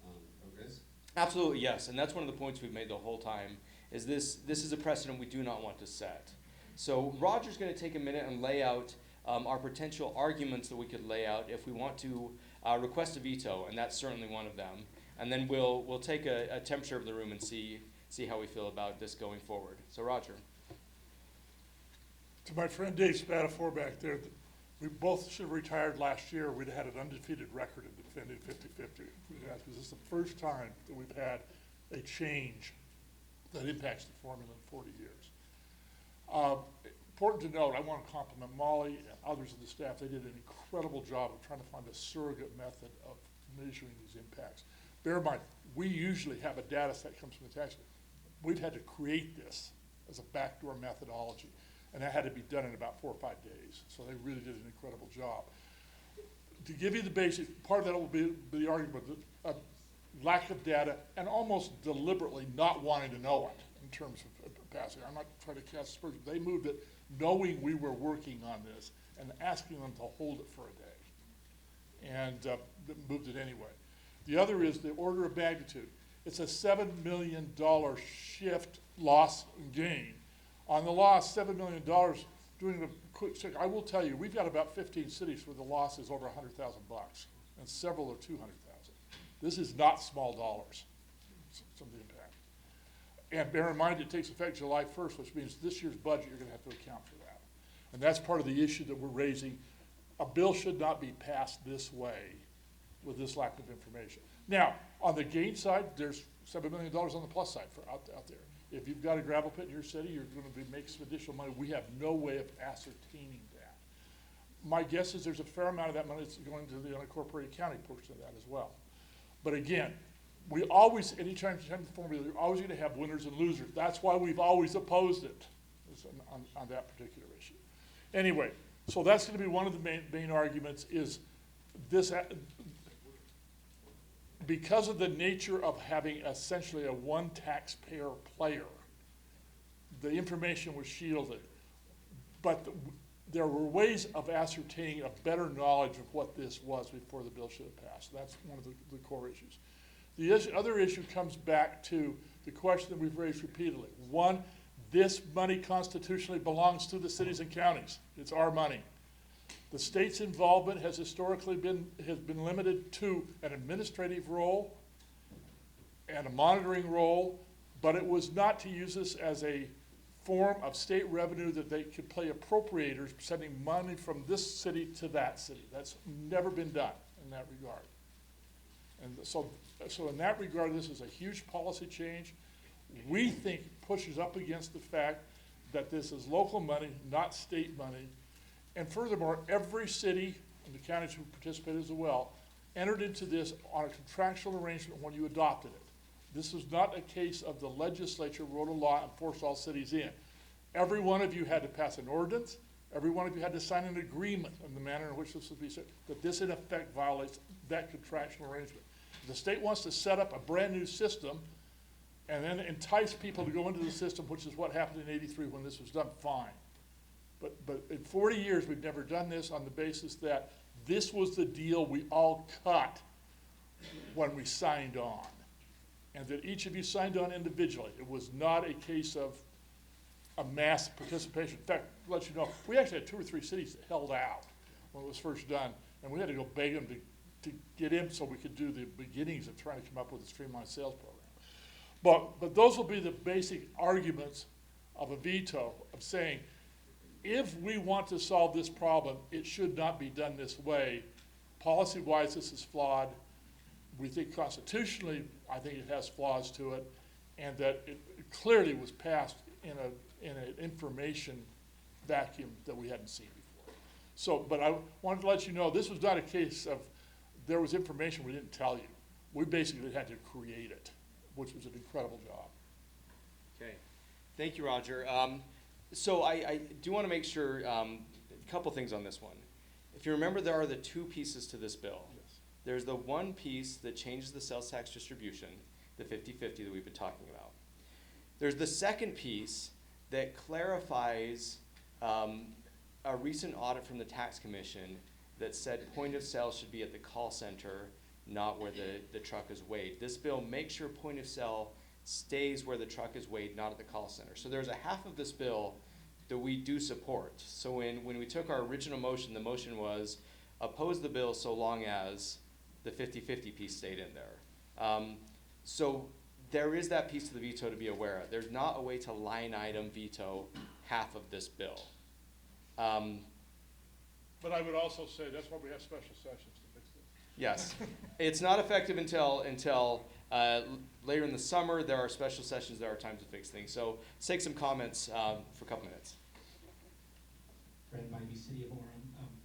a risk? Absolutely, yes, and that's one of the points we've made the whole time, is this is a precedent we do not want to set. So Roger's going to take a minute and lay out our potential arguments that we could lay out if we want to request a veto, and that's certainly one of them. And then we'll take a temperature of the room and see how we feel about this going forward. So Roger. To my friend Dave Spatafor back there, we both should have retired last year. We'd had an undefeated record in defending 50/50. Because this is the first time that we've had a change that impacts the formula in 40 years. Important to note, I want to compliment Molly and others of the staff. They did an incredible job of trying to find a surrogate method of measuring these impacts. Bear in mind, we usually have a data set that comes from the tax. We've had to create this as a backdoor methodology. And that had to be done in about 4 or 5 days. So they really did an incredible job. To give you the basic, part of that will be the argument, a lack of data and almost deliberately not wanting to know it in terms of passing. I'm not trying to cast aspersions. They moved it knowing we were working on this and asking them to hold it for a day. And moved it anyway. The other is the order of magnitude. It's a $7 million shift loss and gain. On the loss, $7 million, doing a quick check, I will tell you, we've got about 15 cities where the loss is over $100,000, and several are 200,000. This is not small dollars, some of the impact. And bear in mind, it takes effect July 1st, which means this year's budget, you're gonna have to account for that. And that's part of the issue that we're raising. A bill should not be passed this way with this lack of information. Now, on the gain side, there's $7 million on the plus side for out there. If you've got a gravel pit in your city, you're gonna be making some additional money. We have no way of ascertaining that. My guess is there's a fair amount of that money that's going to the unincorporated county portion of that as well. But again, we always, anytime you have the formula, you're always gonna have winners and losers. That's why we've always opposed it on that particular issue. Anyway, so that's gonna be one of the main arguments is this, because of the nature of having essentially a one taxpayer player, the information was shielded. But there were ways of ascertaining a better knowledge of what this was before the bill should have passed. That's one of the core issues. The other issue comes back to the question that we've raised repeatedly. One, this money constitutionally belongs to the cities and counties. It's our money. The state's involvement has historically been limited to an administrative role and a monitoring role, but it was not to use this as a form of state revenue that they could play appropriators, sending money from this city to that city. That's never been done in that regard. And so in that regard, this is a huge policy change. We think pushes up against the fact that this is local money, not state money. And furthermore, every city and the counties who participated as well entered into this on a contractual arrangement when you adopted it. This was not a case of the legislature wrote a law and forced all cities in. Every one of you had to pass an ordinance. Every one of you had to sign an agreement in the manner in which this would be said, that this in effect violates that contractual arrangement. If the state wants to set up a brand new system and then entice people to go into the system, which is what happened in '83 when this was done, fine. But in 40 years, we've never done this on the basis that this was the deal we all cut when we signed on. And that each of you signed on individually. It was not a case of a mass participation. In fact, to let you know, we actually had 2 or 3 cities that held out when it was first done, and we had to go beg them to get in so we could do the beginnings of trying to come up with a streamlined sales program. But those will be the basic arguments of a veto, of saying, if we want to solve this problem, it should not be done this way. Policy-wise, this is flawed. We think constitutionally, I think it has flaws to it, and that it clearly was passed in an information vacuum that we hadn't seen before. So, but I wanted to let you know, this was not a case of there was information we didn't tell you. We basically had to create it, which was an incredible job. Okay, thank you, Roger. So I do want to make sure, a couple things on this one. If you remember, there are the 2 pieces to this bill. Yes. There's the one piece that changes the sales tax distribution, the 50-50 that we've been talking about. There's the second piece that clarifies a recent audit from the tax commission that said point of sale should be at the call center, not where the truck is weighed. This bill makes sure point of sale stays where the truck is weighed, not at the call center. So there's a half of this bill that we do support. So when we took our original motion, the motion was oppose the bill so long as the 50-50 piece stayed in there. So there is that piece of the veto to be aware of. There's not a way to line item veto half of this bill. But I would also say that's why we have special sessions to fix this. Yes, it's not effective until later in the summer. There are special sessions, there are times to fix things. So let's take some comments for a couple minutes. Fred Bybee, City of Orem.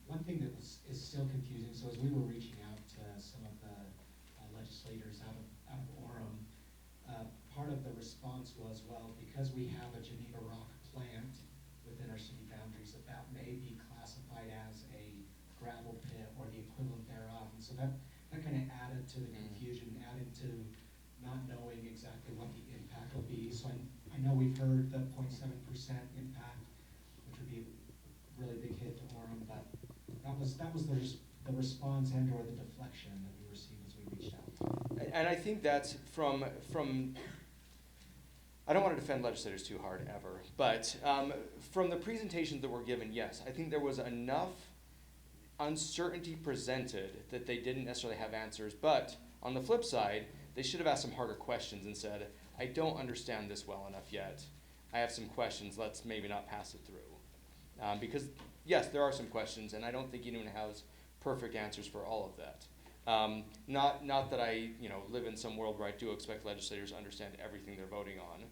One thing that is still confusing, so as we were reaching out to some of the legislators out of Orem, part of the response was, well, because we have a Geneva Rock plant within our city boundaries, that may be classified as a gravel pit or the equivalent thereof. And so that kind of added to the confusion, added to not knowing exactly what the impact will be. So I know we've heard the 0.7% impact, which would be a really big hit to Orem, but that was the response and or the deflection that we received as we reached out. and I think that's from, I don't want to defend legislators too hard ever, but from the presentations that were given, yes, I think there was enough uncertainty presented that they didn't necessarily have answers, but on the flip side, they should have asked some harder questions and said, I don't understand this well enough yet. I have some questions, let's maybe not pass it through. Because yes, there are some questions, and I don't think anyone has perfect answers for all of that. Not that I live in some world where I do expect legislators to understand everything they're voting on,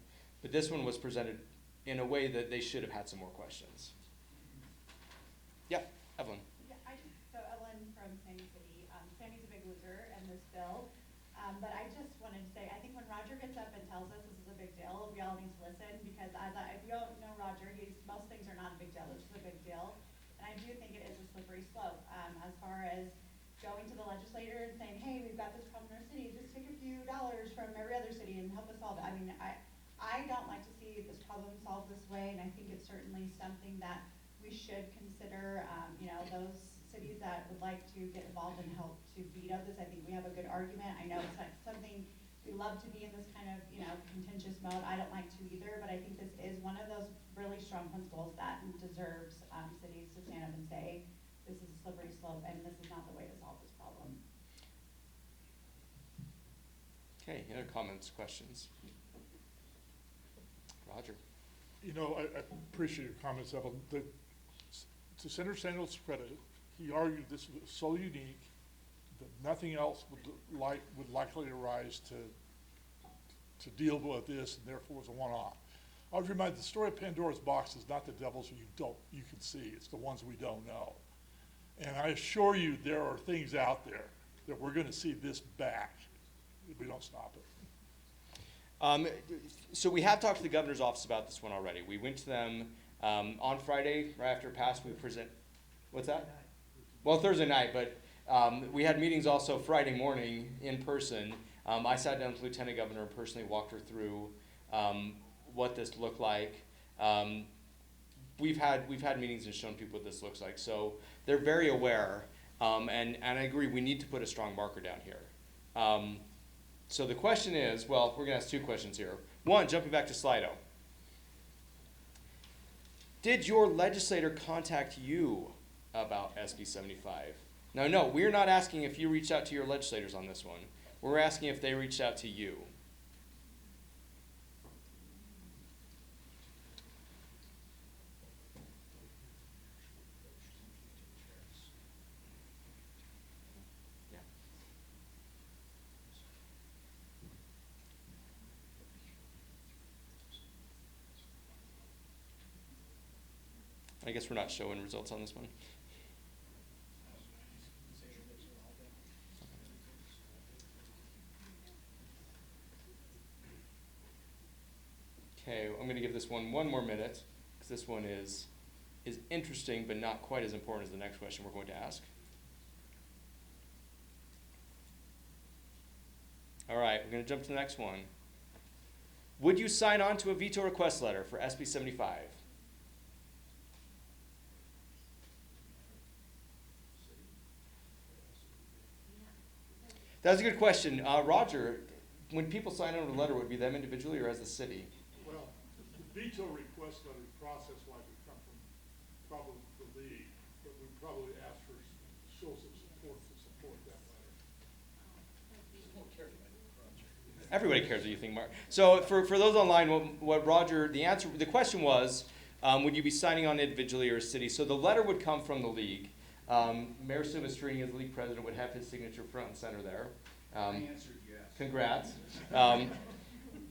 but this one was presented in a way that they should have had some more questions. Yeah, Evelyn. So Ellen from Sandy City. Sandy's a big loser in this bill, but I just wanted to say, I think when Roger gets up and tells us this is a big deal, we all need to listen, because if you don't know Roger, most things are not a big deal, this is a big deal. And I do think it is a slippery slope, as far as going to the legislator and saying, hey, we've got this problem in our city, just take a few dollars from every other city and help us solve it. I mean, I don't like to see this problem solved this way, and I think it's certainly something that we should consider. Those cities that would like to get involved and help to veto this, I think we have a good argument. I know it's not something we love to be in this kind of, contentious mode. I don't like to either, but I think this is one of those really strong principles that deserves cities to stand up and say, this is a slippery slope, and this is not the way to solve this problem. Okay, any other comments, questions? Roger. I appreciate your comments, Evelyn. To Senator Samuel's credit, he argued this was so unique that nothing else would likely arise to deal with this, and therefore was a one-off. I would remind the story of Pandora's box is not the devils you can see, it's the ones we don't know. And I assure you there are things out there that we're going to see this back if we don't stop it. So we have talked to the governor's office about this one already. We went to them on Friday, right after it passed, we present, what's that? Well, Thursday night, but we had meetings also Friday morning in person. I sat down with the Lieutenant Governor and personally walked her through what this looked like. We've had meetings and shown people what this looks like, so they're very aware, and I agree, we need to put a strong marker down here. So the question is, well, we're gonna ask two questions here. One, jumping back to Slido. Did your legislator contact you about SB 75? Now, no, we're not asking if you reached out to your legislators on this one. We're asking if they reached out to you. I guess we're not showing results on this one. Okay, I'm going to give this one more minute, because this one is interesting, but not quite as important as the next question we're going to ask. All right, we're going to jump to the next one. Would you sign on to a veto request letter for SB 75? That's a good question. Roger, when people sign on to a letter, would it be them individually or as the city? Well, the veto request letter process likely come from probably the league, but we probably ask for shows of support to support that letter. Everybody cares what you think, Mark. So for those online, what Roger, the question was, would you be signing on individually or as city? So the letter would come from the league. Mayor Silvestrini, as the league president, would have his signature front and center there. I answered yes. Congrats.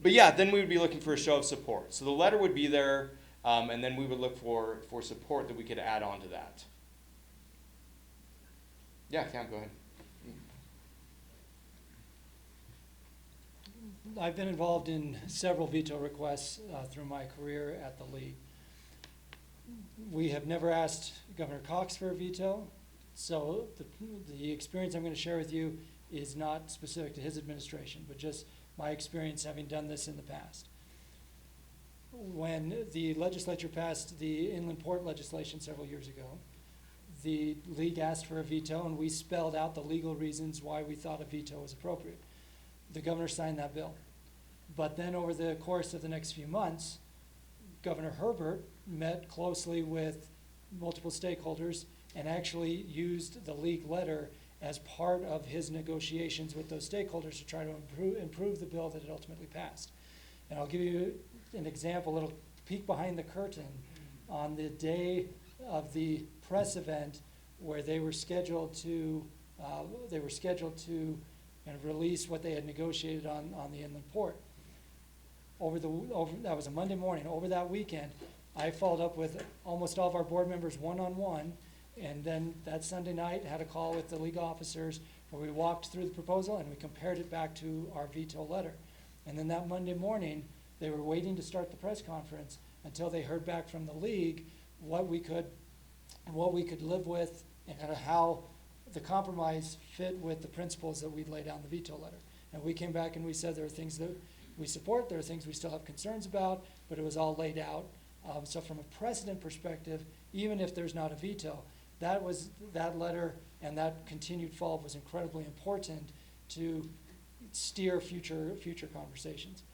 But yeah, then we would be looking for a show of support. So the letter would be there, and then we would look for support that we could add on to that. Yeah, Cam, go ahead. I've been involved in several veto requests through my career at the league. We have never asked Governor Cox for a veto, so the experience I'm going to share with you is not specific to his administration, but just my experience having done this in the past. When the legislature passed the inland port legislation several years ago, the league asked for a veto, and we spelled out the legal reasons why we thought a veto was appropriate. The governor signed that bill. But then over the course of the next few months, Governor Herbert met closely with multiple stakeholders and actually used the league letter as part of his negotiations with those stakeholders to try to improve the bill that it ultimately passed. And I'll give you an example, a little peek behind the curtain. On the day of the press event where they were scheduled to kind of release what they had negotiated on the inland port. That was a Monday morning. Over that weekend, I followed up with almost all of our board members one-on-one, and then that Sunday night had a call with the league officers where we walked through the proposal and we compared it back to our veto letter. And then that Monday morning, they were waiting to start the press conference until they heard back from the league what we could live with and kind of how the compromise fit with the principles that we'd laid out in the veto letter. And we came back and we said there are things that we support, there are things we still have concerns about, but it was all laid out. So from a precedent perspective, even if there's not a veto, that letter and that continued follow-up was incredibly important to steer future conversations.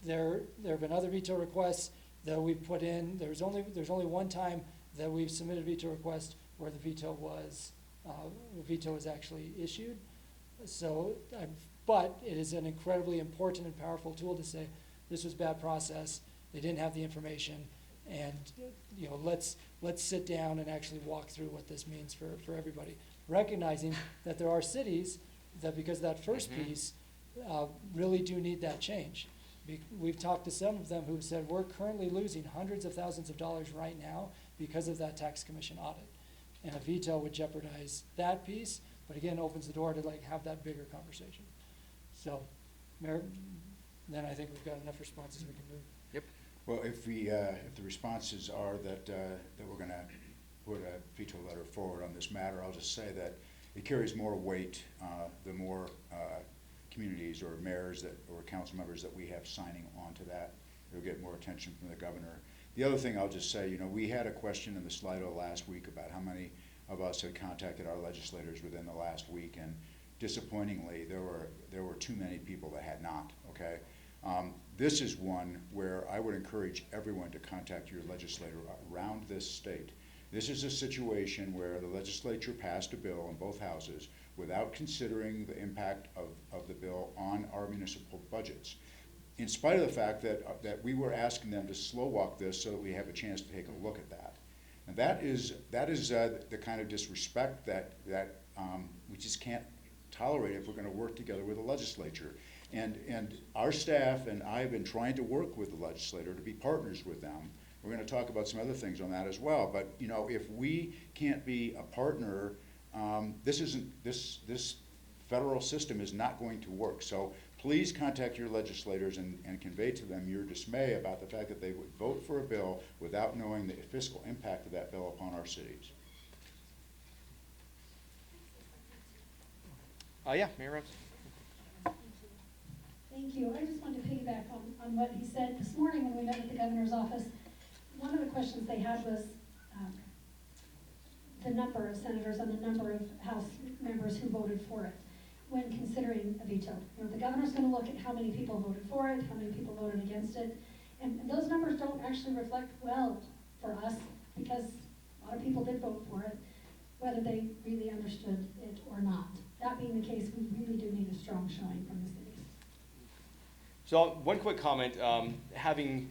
There have been other veto requests that we've put in. There's only one time that we've submitted a veto request where the veto was actually issued. So, but it is an incredibly important and powerful tool to say this was bad process. They didn't have the information, and let's sit down and actually walk through what this means for everybody. Recognizing that there are cities that, because of that first piece, really do need that change. We've talked to some of them who said we're currently losing hundreds of thousands of dollars right now because of that tax commission audit. And a veto would jeopardize that piece, but again, opens the door to have that bigger conversation. So, Mayor, then I think we've got enough responses we can move. Yep. Well, if the responses are that we're going to put a veto letter forward on this matter, I'll just say that it carries more weight the more communities or mayors or council members that we have signing on to that. It'll get more attention from the governor. The other thing I'll just say, we had a question in the Slido last week about how many of us had contacted our legislators within the last week, and disappointingly, there were too many people that had not, okay? This is one where I would encourage everyone to contact your legislator around this state. This is a situation where the legislature passed a bill in both houses without considering the impact of the bill on our municipal budgets, in spite of the fact that we were asking them to slow walk this so that we have a chance to take a look at that. And that is the kind of disrespect that we just can't tolerate if we're going to work together with the legislature. And our staff and I have been trying to work with the legislator to be partners with them. We're going to talk about some other things on that as well. But if we can't be a partner, this federal system is not going to work. So please contact your legislators and convey to them your dismay about the fact that they would vote for a bill without knowing the fiscal impact of that bill upon our cities. Yeah, Mayor Rhodes. Thank you. I just wanted to piggyback on what he said this morning when we met with the governor's office. One of the questions they had was the number of senators and the number of House members who voted for it when considering a veto. The governor's going to look at how many people voted for it, how many people voted against it, and those numbers don't actually reflect well for us because a lot of people did vote for it, whether they really understood it or not. That being the case, we really do need a strong showing from the cities. So one quick comment, having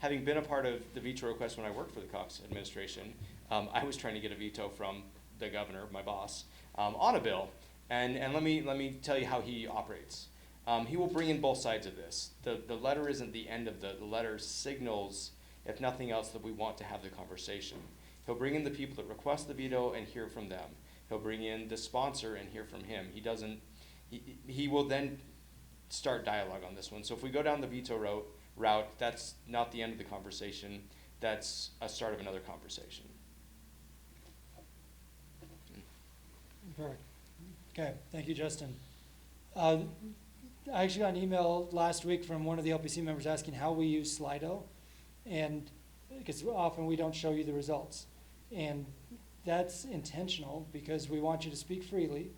been a part of the veto request when I worked for the Cox administration, I was trying to get a veto from the governor, my boss, on a bill. And let me tell you how he operates. He will bring in both sides of this. The letter isn't the end of the letter signals, if nothing else, that we want to have the conversation. He'll bring in the people that request the veto and hear from them. He'll bring in the sponsor and hear from him. He will then start dialogue on this one. So if we go down the veto route, that's not the end of the conversation. That's a start of another conversation. Perfect. Okay, thank you, Justin. I actually got an email last week from one of the LPC members asking how we use Slido, and because often we don't show you the results. And that's intentional because we want you to speak freely,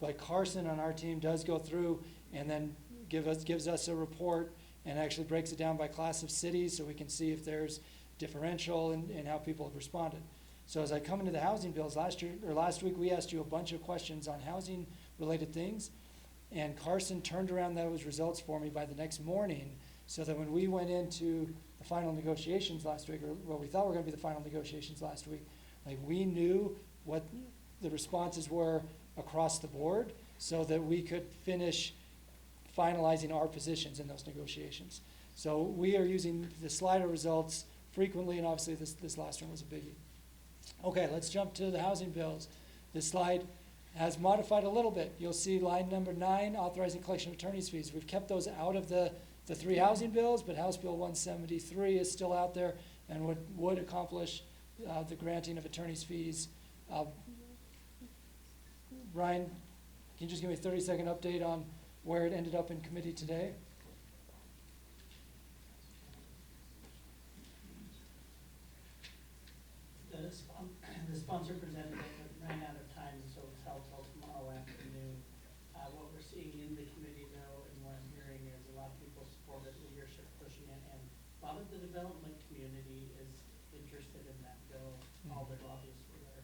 but Carson on our team does go through and then gives us a report and actually breaks it down by class of cities so we can see if there's differential in how people have responded. So as I come into the housing bills, last week we asked you a bunch of questions on housing related things, and Carson turned around those results for me by the next morning, so that when we went into the final negotiations last week, or what we thought were going to be the final negotiations last week, like we knew what the responses were across the board, so that we could finish finalizing our positions in those negotiations. So we are using the slider results frequently, and obviously this last one was a biggie. Okay, let's jump to the housing bills. This slide has modified a little bit. You'll see line number 9, authorizing collection of attorney's fees. We've kept those out of the 3 housing bills, but House Bill 173 is still out there and would accomplish the granting of attorney's fees. Ryan, can you just give me a 30-second update on where it ended up in committee today? The sponsor presented it, but ran out of time, so it's held till tomorrow afternoon. What we're seeing in the committee, though, and what I'm hearing is a lot of people support it, leadership pushing it, and a lot of the development community is interested in that bill. All their lobbyists were there.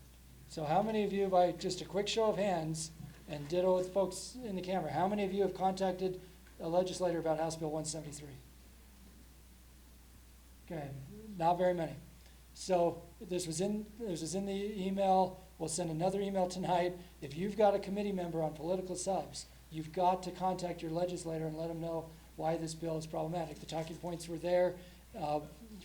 So how many of you, by just a quick show of hands, and ditto with folks in the camera, how many of you have contacted a legislator about House Bill 173? Okay, not very many. So this was in the email. We'll send another email tonight. If you've got a committee member on political subs, you've got to contact your legislator and let them know why this bill is problematic. The talking points were there.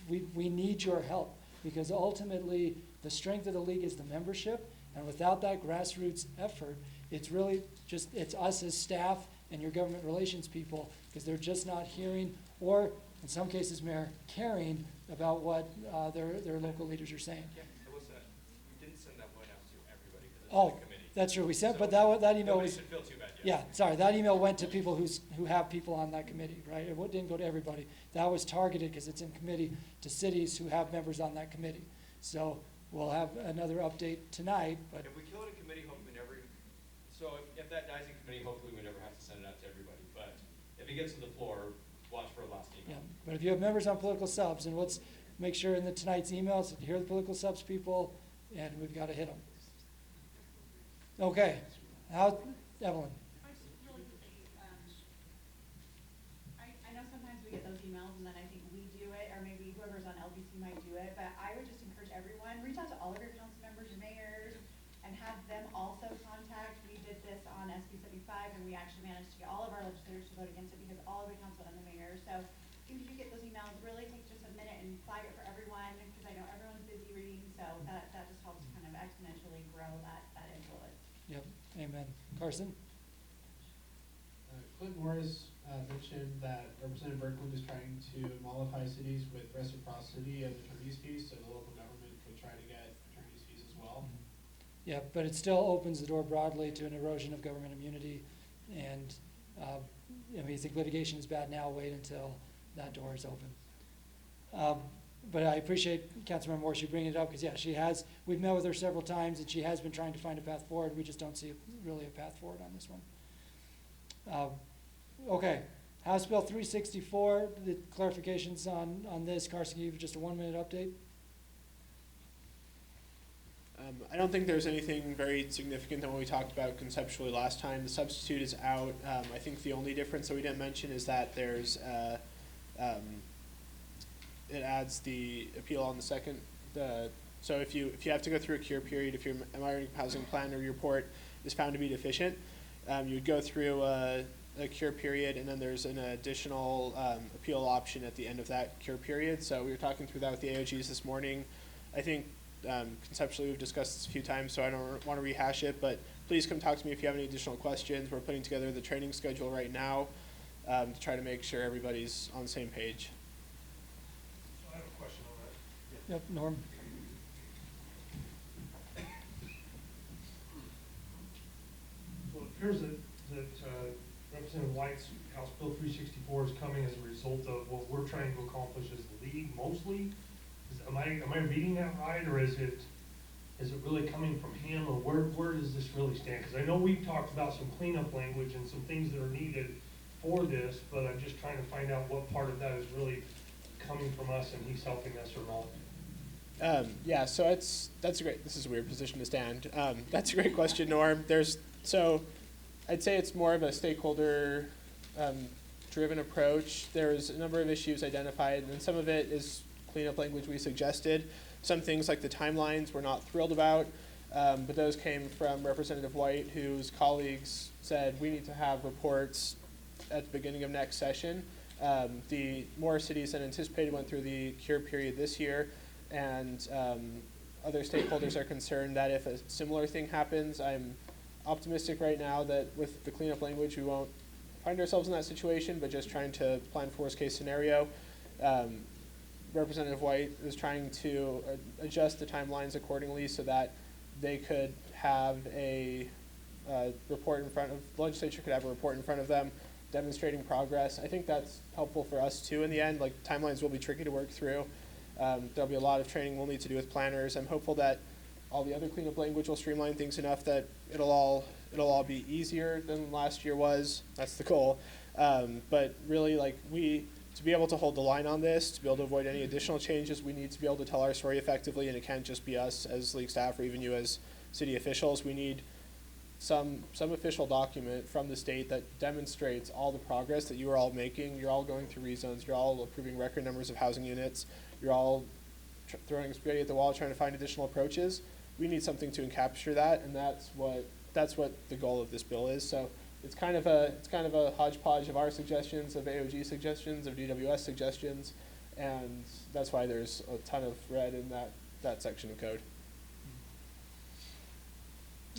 We need your help, because ultimately the strength of the league is the membership, and without that grassroots effort, it's really just, it's us as staff and your government relations people, because they're just not hearing, or in some cases, Mayor, caring about what their local leaders are saying. Yeah, it was we didn't send that one out to everybody because it's Oh, the committee. that's true. We sent, So but that email nobody was, should feel too bad. yeah, sorry, that email went to people who have people on that committee, right? It didn't go to everybody. That was targeted, because it's in committee, to cities who have members on that committee. So we'll have another update tonight, but. If we kill it in committee, hopefully if that dies in committee, hopefully we never have to send it out to everybody. But if it gets to the floor, watch for a last email. Yeah, but if you have members on political subs, and let's make sure in tonight's emails that you hear the political subs people, and we've got to hit them. Okay, Evelyn? I know sometimes we get those emails and then I think we do it, or maybe whoever's on LPC might do it, but I would just encourage everyone, reach out to all of your council members, your mayors, and have them also contact. We did this on SB 75, and we actually managed to get all of our legislators to vote against it because all of the council and the mayor. So if you get those emails, really take just a minute and flag it for everyone, because I know everyone's busy reading, so that just helps kind of exponentially grow that influence. Yep, amen. Carson? Clint Morris mentioned that Representative Berkland is trying to mollify cities with reciprocity of attorney's fees, so the local government could try to get attorney's fees as well. Yeah, but it still opens the door broadly to an erosion of government immunity, and you think litigation is bad now, wait until that door is open. But I appreciate Councilmember Morris, you bringing it up, because yeah, we've met with her several times, and she has been trying to find a path forward. We just don't see really a path forward on this one. Okay, House Bill 364, the clarifications on this. Carson, can you give just a 1-minute update? I don't think there's anything very significant than what we talked about conceptually last time. The substitute is out. I think the only difference that we didn't mention is that there's it adds the appeal on the second. So if you have to go through a cure period, if your minority housing plan or your report is found to be deficient, you would go through a cure period, and then there's an additional appeal option at the end of that cure period. So we were talking through that with the AOGs this morning. I think conceptually we've discussed this a few times, so I don't want to rehash it, but please come talk to me if you have any additional questions. We're putting together the training schedule right now to try to make sure everybody's on the same page. I have a question on that. Yep, Norm. So it appears that Representative White's House Bill 364 is coming as a result of what we're trying to accomplish as the league mostly. Am I reading that right, or is it really coming from him, or where does this really stand? Because I know we've talked about some cleanup language and some things that are needed for this, but I'm just trying to find out what part of that is really coming from us and he's helping us or not. Yeah, so that's a great, this is a weird position to stand. That's a great question, Norm. So I'd say it's more of a stakeholder driven approach. There's a number of issues identified, and some of it is cleanup language we suggested. Some things like the timelines we're not thrilled about, but those came from Representative White, whose colleagues said we need to have reports at the beginning of next session. The more cities than anticipated went through the cure period this year, and other stakeholders are concerned that if a similar thing happens, I'm optimistic right now that with the cleanup language we won't find ourselves in that situation, but just trying to plan for worst case scenario. Representative White is trying to adjust the timelines accordingly so that they could have a report in front of, the legislature could have a report in front of them demonstrating progress. I think that's helpful for us too in the end. Like, timelines will be tricky to work through. There'll be a lot of training we'll need to do with planners. I'm hopeful that all the other cleanup language will streamline things enough that it'll all be easier than last year was. That's the goal. But really, like, to be able to hold the line on this, to be able to avoid any additional changes, we need to be able to tell our story effectively, and it can't just be us as league staff or even you as city officials. We need some official document from the state that demonstrates all the progress that you are all making. You're all going through rezones. You're all approving record numbers of housing units. You're all throwing spaghetti at the wall, trying to find additional approaches. We need something to encapture that, and that's what the goal of this bill is. So it's kind of a hodgepodge of our suggestions, of AOG suggestions, of DWS suggestions, and that's why there's a ton of red in that section of code.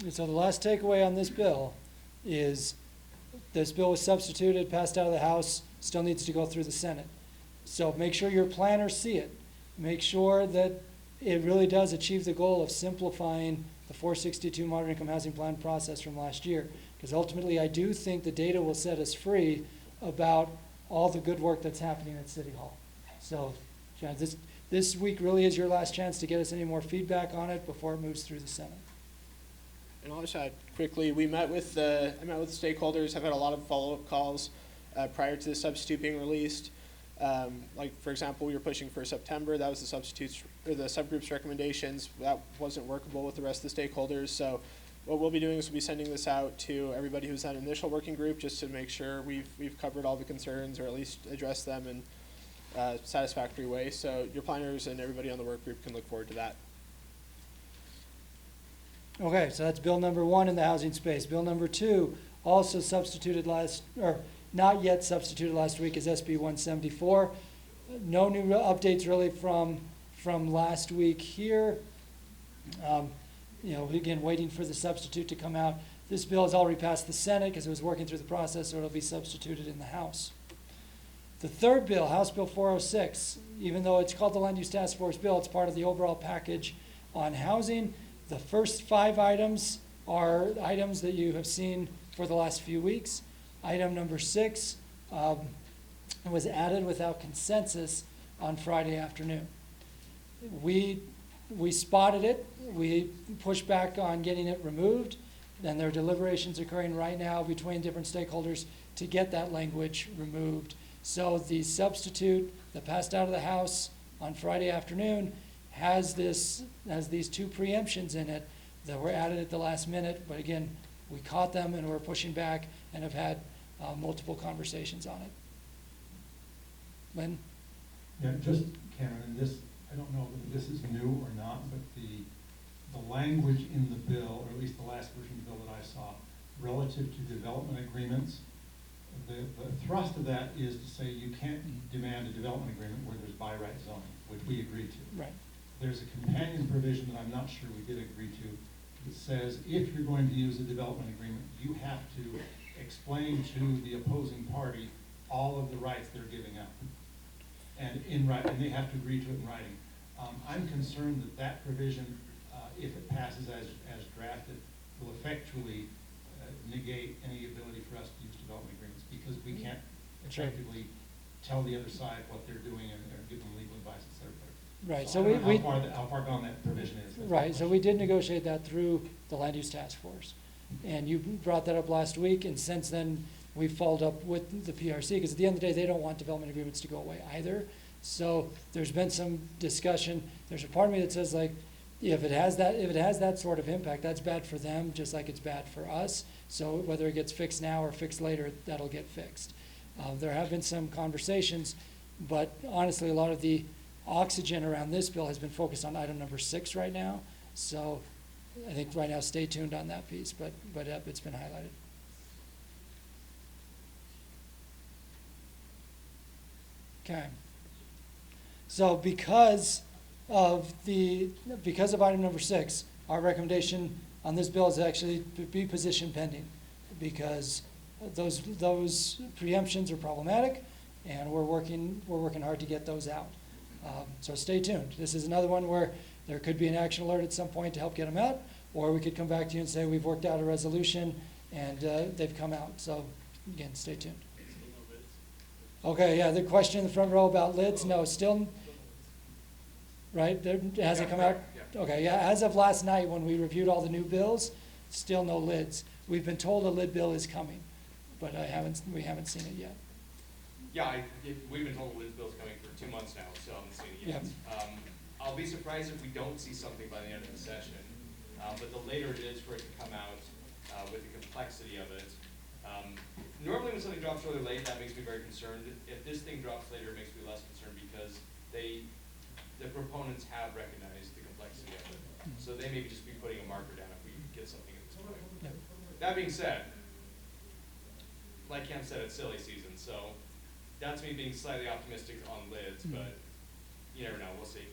And so the last takeaway on this bill is this bill was substituted, passed out of the House, still needs to go through the Senate. So make sure your planners see it. Make sure that it really does achieve the goal of simplifying the 462 moderate income housing plan process from last year. Because ultimately, I do think the data will set us free about all the good work that's happening at City Hall. So this week really is your last chance to get us any more feedback on it before it moves through the Senate. And I'll just add quickly, I met with the stakeholders. I've had a lot of follow-up calls prior to the substitute being released. Like, for example, we were pushing for September. That was the substitutes or the subgroup's recommendations. That wasn't workable with the rest of the stakeholders. So what we'll be doing is we'll be sending this out to everybody who's on an initial working group just to make sure we've covered all the concerns or at least addressed them in a satisfactory way. So your planners and everybody on the work group can look forward to that. Okay, so that's bill number 1 in the housing space. Bill number 2, also not yet substituted last week, is SB 174. No new updates really from last week here. Again, waiting for the substitute to come out. This bill has already passed the Senate because it was working through the process, so it'll be substituted in the House. The third bill, House Bill 406, even though it's called the Land Use Task Force bill, it's part of the overall package on housing. The first 5 items are items that you have seen for the last few weeks. Item number 6 was added without consensus on Friday afternoon. We spotted it. We pushed back on getting it removed. And there are deliberations occurring right now between different stakeholders to get that language removed. So the substitute that passed out of the House on Friday afternoon has these 2 preemptions in it that were added at the last minute. But again, we caught them and we're pushing back and have had multiple conversations on it. Lynn? Yeah, just Cameron, and this, I don't know if this is new or not, but the language in the bill, or at least the last version of the bill that I saw, relative to development agreements, the thrust of that is to say you can't demand a development agreement where there's by right zoning, which we agreed to. Right. There's a companion provision that I'm not sure we did agree to that says if you're going to use a development agreement, you have to explain to the opposing party all of the rights they're giving up. And and they have to agree to it in writing. I'm concerned that provision, if it passes as drafted, will effectually negate any ability for us to use development agreements because we can't effectively tell the other side what they're doing and give them legal advice, et cetera. Right. So I don't know how far gone that provision is. Right. So we did negotiate that through the Land Use Task Force. And you brought that up last week, and since then, we followed up with the PRC, because at the end of the day, they don't want development agreements to go away either. So there's been some discussion. There's a part of me that says, like, if it has that sort of impact, that's bad for them, just like it's bad for us. So whether it gets fixed now or fixed later, that'll get fixed. There have been some conversations, but honestly, a lot of the oxygen around this bill has been focused on item number 6 right now. So I think right now, stay tuned on that piece, but it's been highlighted. Okay. So because of item number 6, our recommendation on this bill is actually to be position pending, because those preemptions are problematic, and we're working hard to get those out. So stay tuned. This is another one where there could be an action alert at some point to help get them out, or we could come back to you and say we've worked out a resolution and they've come out. So again, stay tuned. Okay, yeah, the question in the front row about lids, no, still, right, has it come out? Okay, yeah, as of last night when we reviewed all the new bills, still no lids. We've been told a lid bill is coming, but we haven't seen it yet. Yeah, we've been told the lid bill's coming for 2 months now, so I haven't seen it yet. Yeah. I'll be surprised if we don't see something by the end of the session, but the later it is for it to come out with the complexity of it. Normally when something drops really late, that makes me very concerned. If this thing drops later, it makes me less concerned, because the proponents have recognized the complexity of it. So they may just be putting a marker down if we get something at this point. Yeah. That being said, like Cam said, it's silly season, so that's me being slightly optimistic on lids, but you never know, we'll see.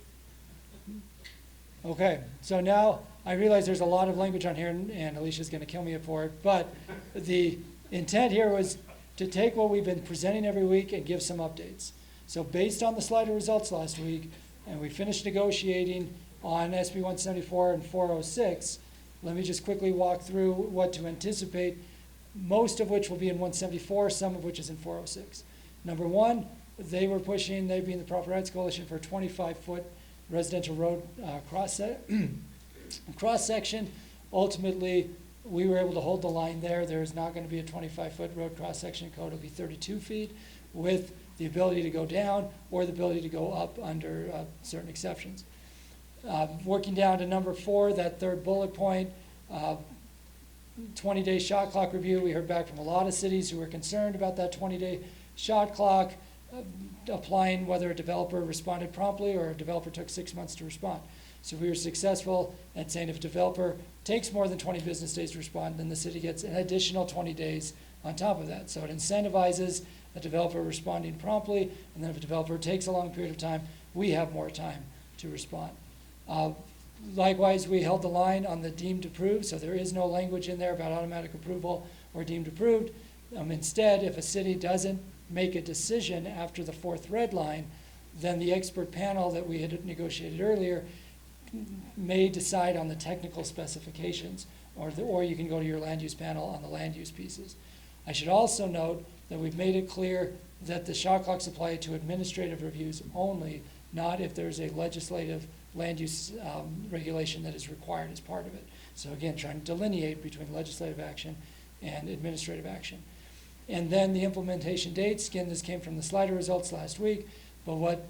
Okay, so now I realize there's a lot of language on here, and Alicia's going to kill me for it, but the intent here was to take what we've been presenting every week and give some updates. So based on the slider results last week, and we finished negotiating on SB 174 and 406, let me just quickly walk through what to anticipate, most of which will be in 174, some of which is in 406. Number one, they being the Proper Rights Coalition, for a 25-foot residential road cross-section. Ultimately, we were able to hold the line there. There is not going to be a 25-foot road cross-section code. It'll be 32 feet with the ability to go down or the ability to go up under certain exceptions. Working down to number 4, that third bullet point, 20-day shot clock review. We heard back from a lot of cities who were concerned about that 20-day shot clock, applying whether a developer responded promptly or a developer took 6 months to respond. So we were successful at saying if a developer takes more than 20 business days to respond, then the city gets an additional 20 days on top of that. So it incentivizes a developer responding promptly, and then if a developer takes a long period of time, we have more time to respond. Likewise, we held the line on the deemed approved, so there is no language in there about automatic approval or deemed approved. Instead, if a city doesn't make a decision after the 4th red line, then the expert panel that we had negotiated earlier may decide on the technical specifications, or you can go to your land use panel on the land use pieces. I should also note that we've made it clear that the shot clocks apply to administrative reviews only, not if there's a legislative land use regulation that is required as part of it. So again, trying to delineate between legislative action and administrative action. And then the implementation dates, again, this came from the slider results last week, but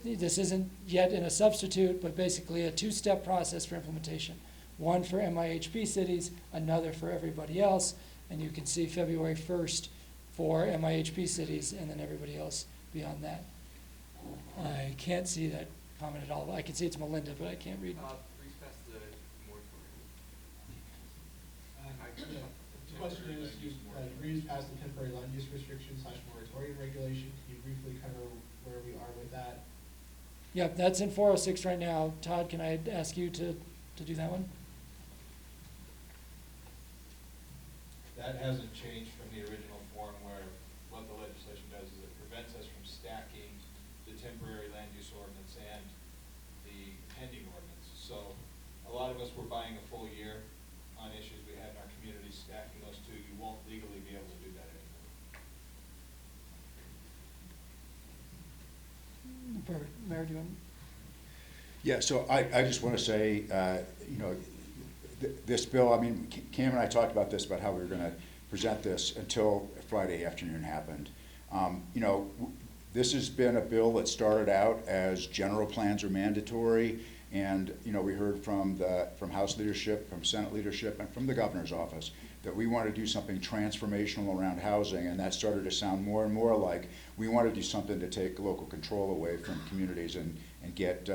this isn't yet in a substitute, but basically a 2-step process for implementation. One for MIHP cities, another for everybody else, and you can see February 1st for MIHP cities, and then everybody else beyond that. I can't see that comment at all. I can see it's Melinda, but I can't read. The question is, you breezed past the temporary land use restriction / moratorium regulation. Can you briefly cover where we are with that? Yep, that's in 406 right now. Todd, can I ask you to do that one? That hasn't changed from the original form, where what the legislation does is it prevents us from stacking the temporary land use ordinance and the pending ordinance. So a lot of us were buying a full year on issues we had in our community, stacking those two. You won't legally be able to do that anymore. Perfect. Mayor, do you want? Yeah, so I just want to say, this bill, I mean, Cam and I talked about this, about how we were going to present this until Friday afternoon happened. You know, this has been a bill that started out as general plans are mandatory, and, you know, we heard from House leadership, from Senate leadership, and from the governor's office that we want to do something transformational around housing, and that started to sound more and more like we want to do something to take local control away from communities and get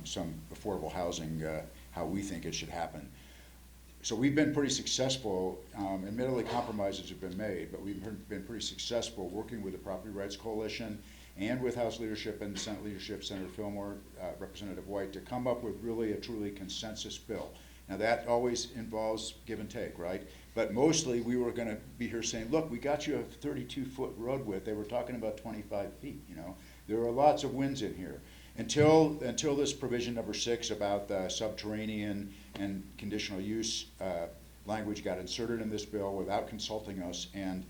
some affordable housing how we think it should happen. So we've been pretty successful. Admittedly, compromises have been made, but we've been pretty successful working with the Property Rights Coalition and with House leadership and Senate leadership, Senator Fillmore, Representative White, to come up with really a truly consensus bill. Now that always involves give and take, right? But mostly we were gonna be here saying, look, we got you a 32-foot road width. They were talking about 25 feet, you know? There are lots of wins in here. Until this provision number 6 about the subterranean and conditional use language got inserted in this bill without consulting us, and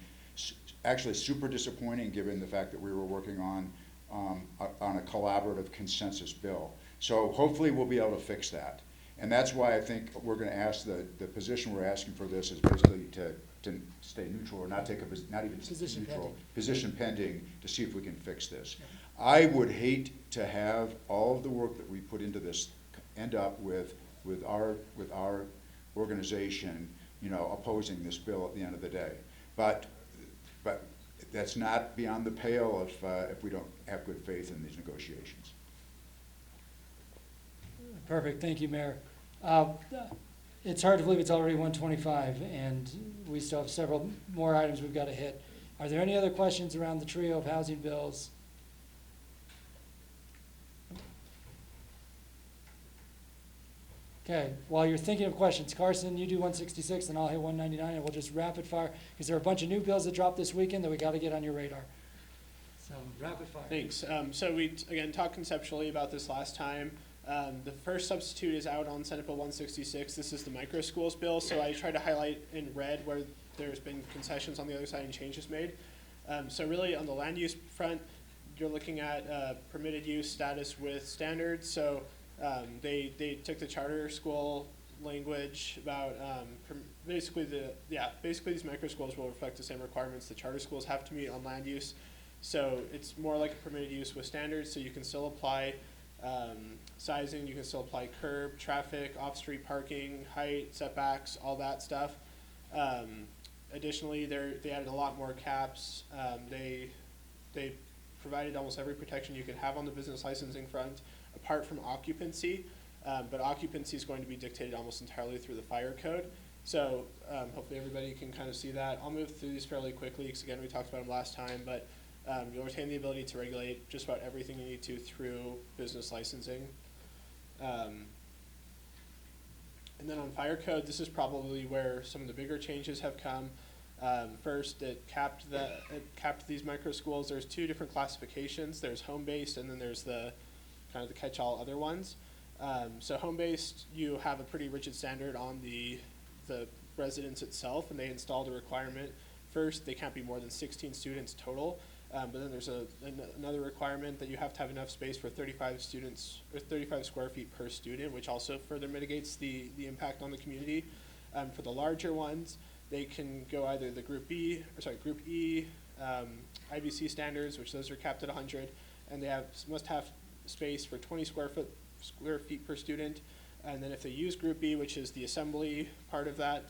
actually super disappointing given the fact that we were working on a collaborative consensus bill. So hopefully we'll be able to fix that. And that's why I think we're going to ask the position we're asking for this is basically to stay neutral or not take not even Position neutral, pending. position pending to see if we can fix this. Yeah. I would hate to have all of the work that we put into this end up with our organization, you know, opposing this bill at the end of the day. But that's not beyond the pale if we don't have good faith in these negotiations. Perfect, thank you, Mayor. It's hard to believe it's already 1:25, and we still have several more items we've got to hit. Are there any other questions around the trio of housing bills? Okay, while you're thinking of questions, Carson, you do 166 and I'll hit 199, and we'll just rapid fire, because there are a bunch of new bills that dropped this weekend that we got to get on your radar. So rapid fire. Thanks. So we, again, talked conceptually about this last time. The first substitute is out on Senate Bill 166. This is the micro schools bill. So I tried to highlight in red where there's been concessions on the other side and changes made. So really on the land use front, you're looking at permitted use status with standards. So they took the charter school language about basically these micro schools will reflect the same requirements the charter schools have to meet on land use. So it's more like a permitted use with standards. So you can still apply sizing, you can still apply curb, traffic, off-street parking, height, setbacks, all that stuff. Additionally, they added a lot more caps. They provided almost every protection you could have on the business licensing front, apart from occupancy. But occupancy is going to be dictated almost entirely through the fire code. So hopefully everybody can kind of see that. I'll move through these fairly quickly because again, we talked about them last time, but you'll retain the ability to regulate just about everything you need to through business licensing. And then on fire code, this is probably where some of the bigger changes have come. First, it capped these micro schools. There's two different classifications. There's home-based, and then there's the kind of the catch-all other ones. So home-based, you have a pretty rigid standard on the residence itself, and they installed a requirement. First, they can't be more than 16 students total. But then there's another requirement that you have to have enough space for 35 students, or 35 square feet per student, which also further mitigates the impact on the community. For the larger ones, they can go either the Group E IBC standards, which those are capped at 100, and they must have space for 20 square feet per student. And then if they use Group B, which is the assembly part of that,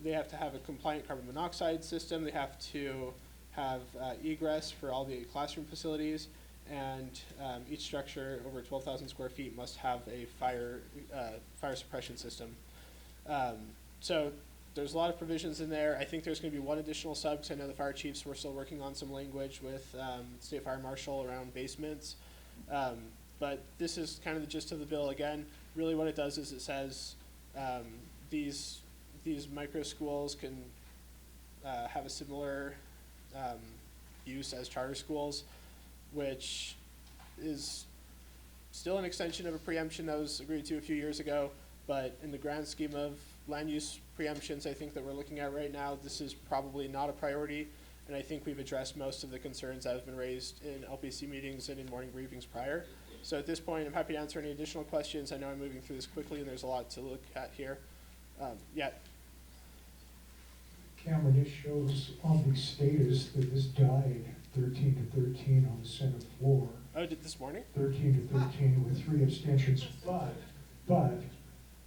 they have to have a compliant carbon monoxide system. They have to have egress for all the classroom facilities, and each structure over 12,000 square feet must have a fire suppression system. So there's a lot of provisions in there. I think there's going to be one additional sub, because I know the fire chiefs were still working on some language with State Fire Marshal around basements. But this is kind of the gist of the bill. Again, really what it does is it says these micro schools can have a similar use as charter schools, which is still an extension of a preemption that was agreed to a few years ago, but in the grand scheme of land use preemptions I think that we're looking at right now, this is probably not a priority, and I think we've addressed most of the concerns that have been raised in LPC meetings and in morning briefings prior. So at this point, I'm happy to answer any additional questions. I know I'm moving through this quickly and there's a lot to look at here. Yeah. Cameron, it shows on the status that this died 13-13 on the Senate floor. Oh, did this morning? 13-13 with 3 abstentions, but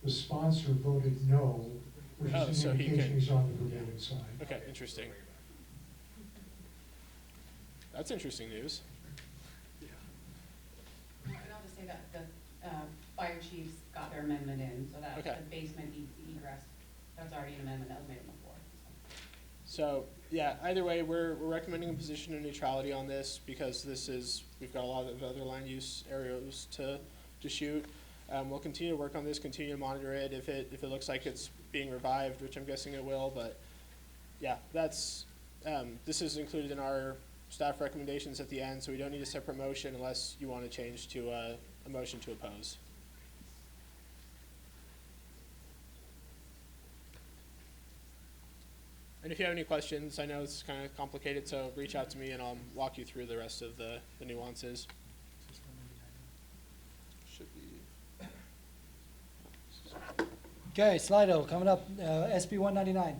the sponsor voted no, which Oh, is so an he indication could- he's on the prevailing side. Okay, interesting. That's interesting news. And I'll just say that the fire chiefs got their amendment in, so that Okay. the basement egress, that's already an amendment that was made on the floor. So, yeah, either way, we're recommending a position of neutrality on this because we've got a lot of other land use areas to shoot. We'll continue to work on this, continue to monitor it if it looks like it's being revived, which I'm guessing it will, but yeah, this is included in our staff recommendations at the end, so we don't need a separate motion unless you want to change to a motion to oppose. And if you have any questions, I know it's kind of complicated, so reach out to me and I'll walk you through the rest of the nuances. Should be. Okay, Slido, coming up, SB 199.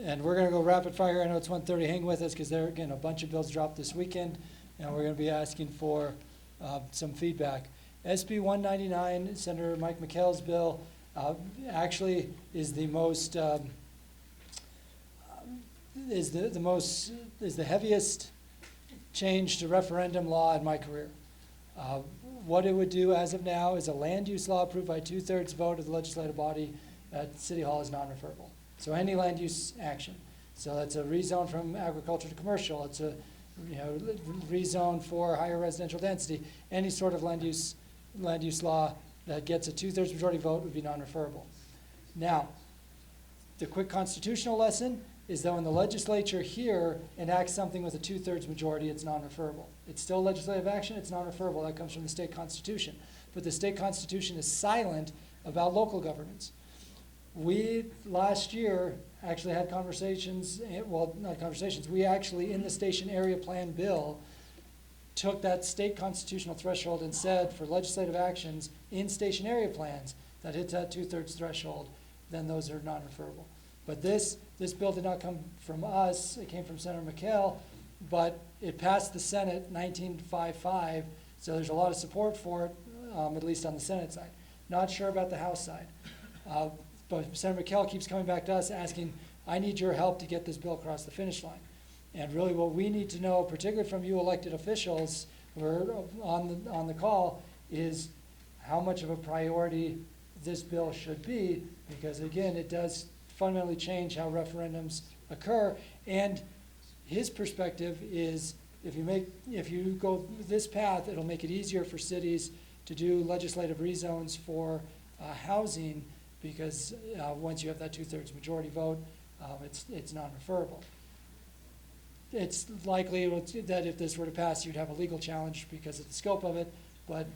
And we're going to go rapid fire. I know it's 1:30. Hang with us because there, again, a bunch of bills dropped this weekend, and we're going to be asking for some feedback. SB 199, Senator Mike McHale's bill, actually is the most, is the heaviest change to referendum law in my career. What it would do as of now is a land use law approved by 2/3 vote of the legislative body at City Hall is non-referable. So any land use action. So that's a rezone from agriculture to commercial. It's a rezone for higher residential density. Any sort of land use law that gets a 2/3 majority vote would be non-referable. Now, the quick constitutional lesson is that when the legislature here enacts something with a 2/3 majority, it's non-referable. It's still legislative action, it's non-referable. That comes from the state constitution. But the state constitution is silent about local governance. We, last year, actually had conversations, well, not conversations, we actually, in the station area plan bill, took that state constitutional threshold and said for legislative actions in station area plans that hits that 2/3 threshold, then those are non-referable. But this bill did not come from us, it came from Senator McHale, but it passed the Senate 19-5-5, so there's a lot of support for it, at least on the Senate side. Not sure about the House side. But Senator McHale keeps coming back to us asking, I need your help to get this bill across the finish line. And really what we need to know, particularly from you elected officials who are on the call, is how much of a priority this bill should be, because again, it does fundamentally change how referendums occur. And his perspective is if you go this path, it'll make it easier for cities to do legislative rezones for housing, because once you have that 2/3 majority vote, it's non-referable. It's likely that if this were to pass, you'd have a legal challenge because of the scope of it, but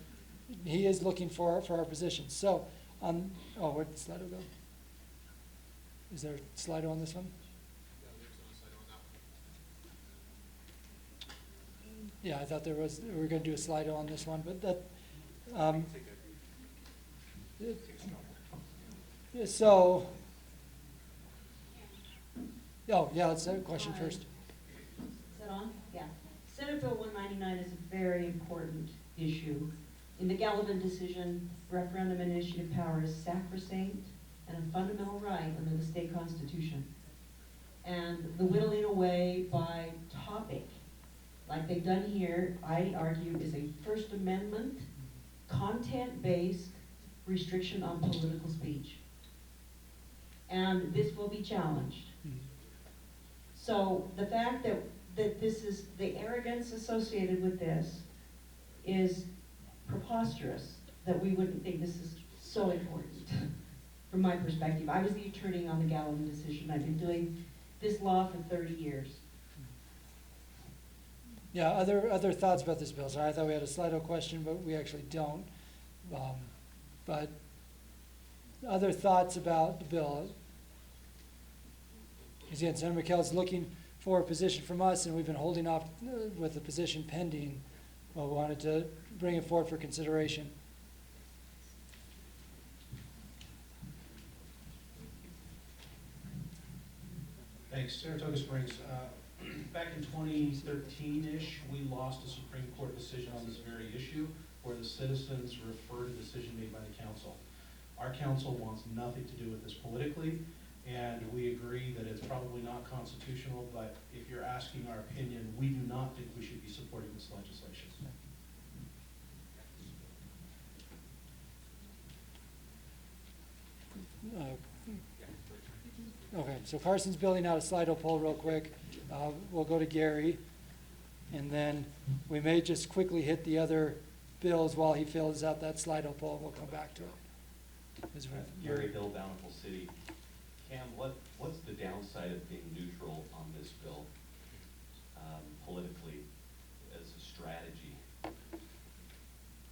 he is looking for our position. So, where'd the Slido go? Is there a Slido on this one? Yeah, I thought we were going to do a Slido on this one, but that, so, let's have a question first. Is that on? Yeah. Senate Bill 199 is a very important issue. In the Gallivan decision, referendum initiative power is sacrosanct and a fundamental right under the state constitution. And the whittling away by topic, like they've done here, I argue is a First Amendment, content-based restriction on political speech. And this will be challenged. So the fact that this is, the arrogance associated with this is preposterous, that we wouldn't think this is so important. From my perspective, I was the attorney on the Gallivan decision. I've been doing this law for 30 years. Yeah, other thoughts about this bill? Sorry, I thought we had a Slido question, but we actually don't. But other thoughts about the bill? Again, Senator McHale's looking for a position from us, and we've been holding off with the position pending. Well, we wanted to bring it forward for consideration. Thanks. Saratoga Springs, back in 2013-ish, we lost a Supreme Court decision on this very issue where the citizens referred a decision made by the council. Our council wants nothing to do with this politically, and we agree that it's probably not constitutional, but if you're asking our opinion, we do not think we should be supporting this legislation. Okay, so Carson's building out a Slido poll real quick. We'll go to Gary, and then we may just quickly hit the other bills while he fills out that Slido poll. We'll come back to it. Gary Hill, Bountiful City. Cam, what's the downside of being neutral on this bill politically as a strategy?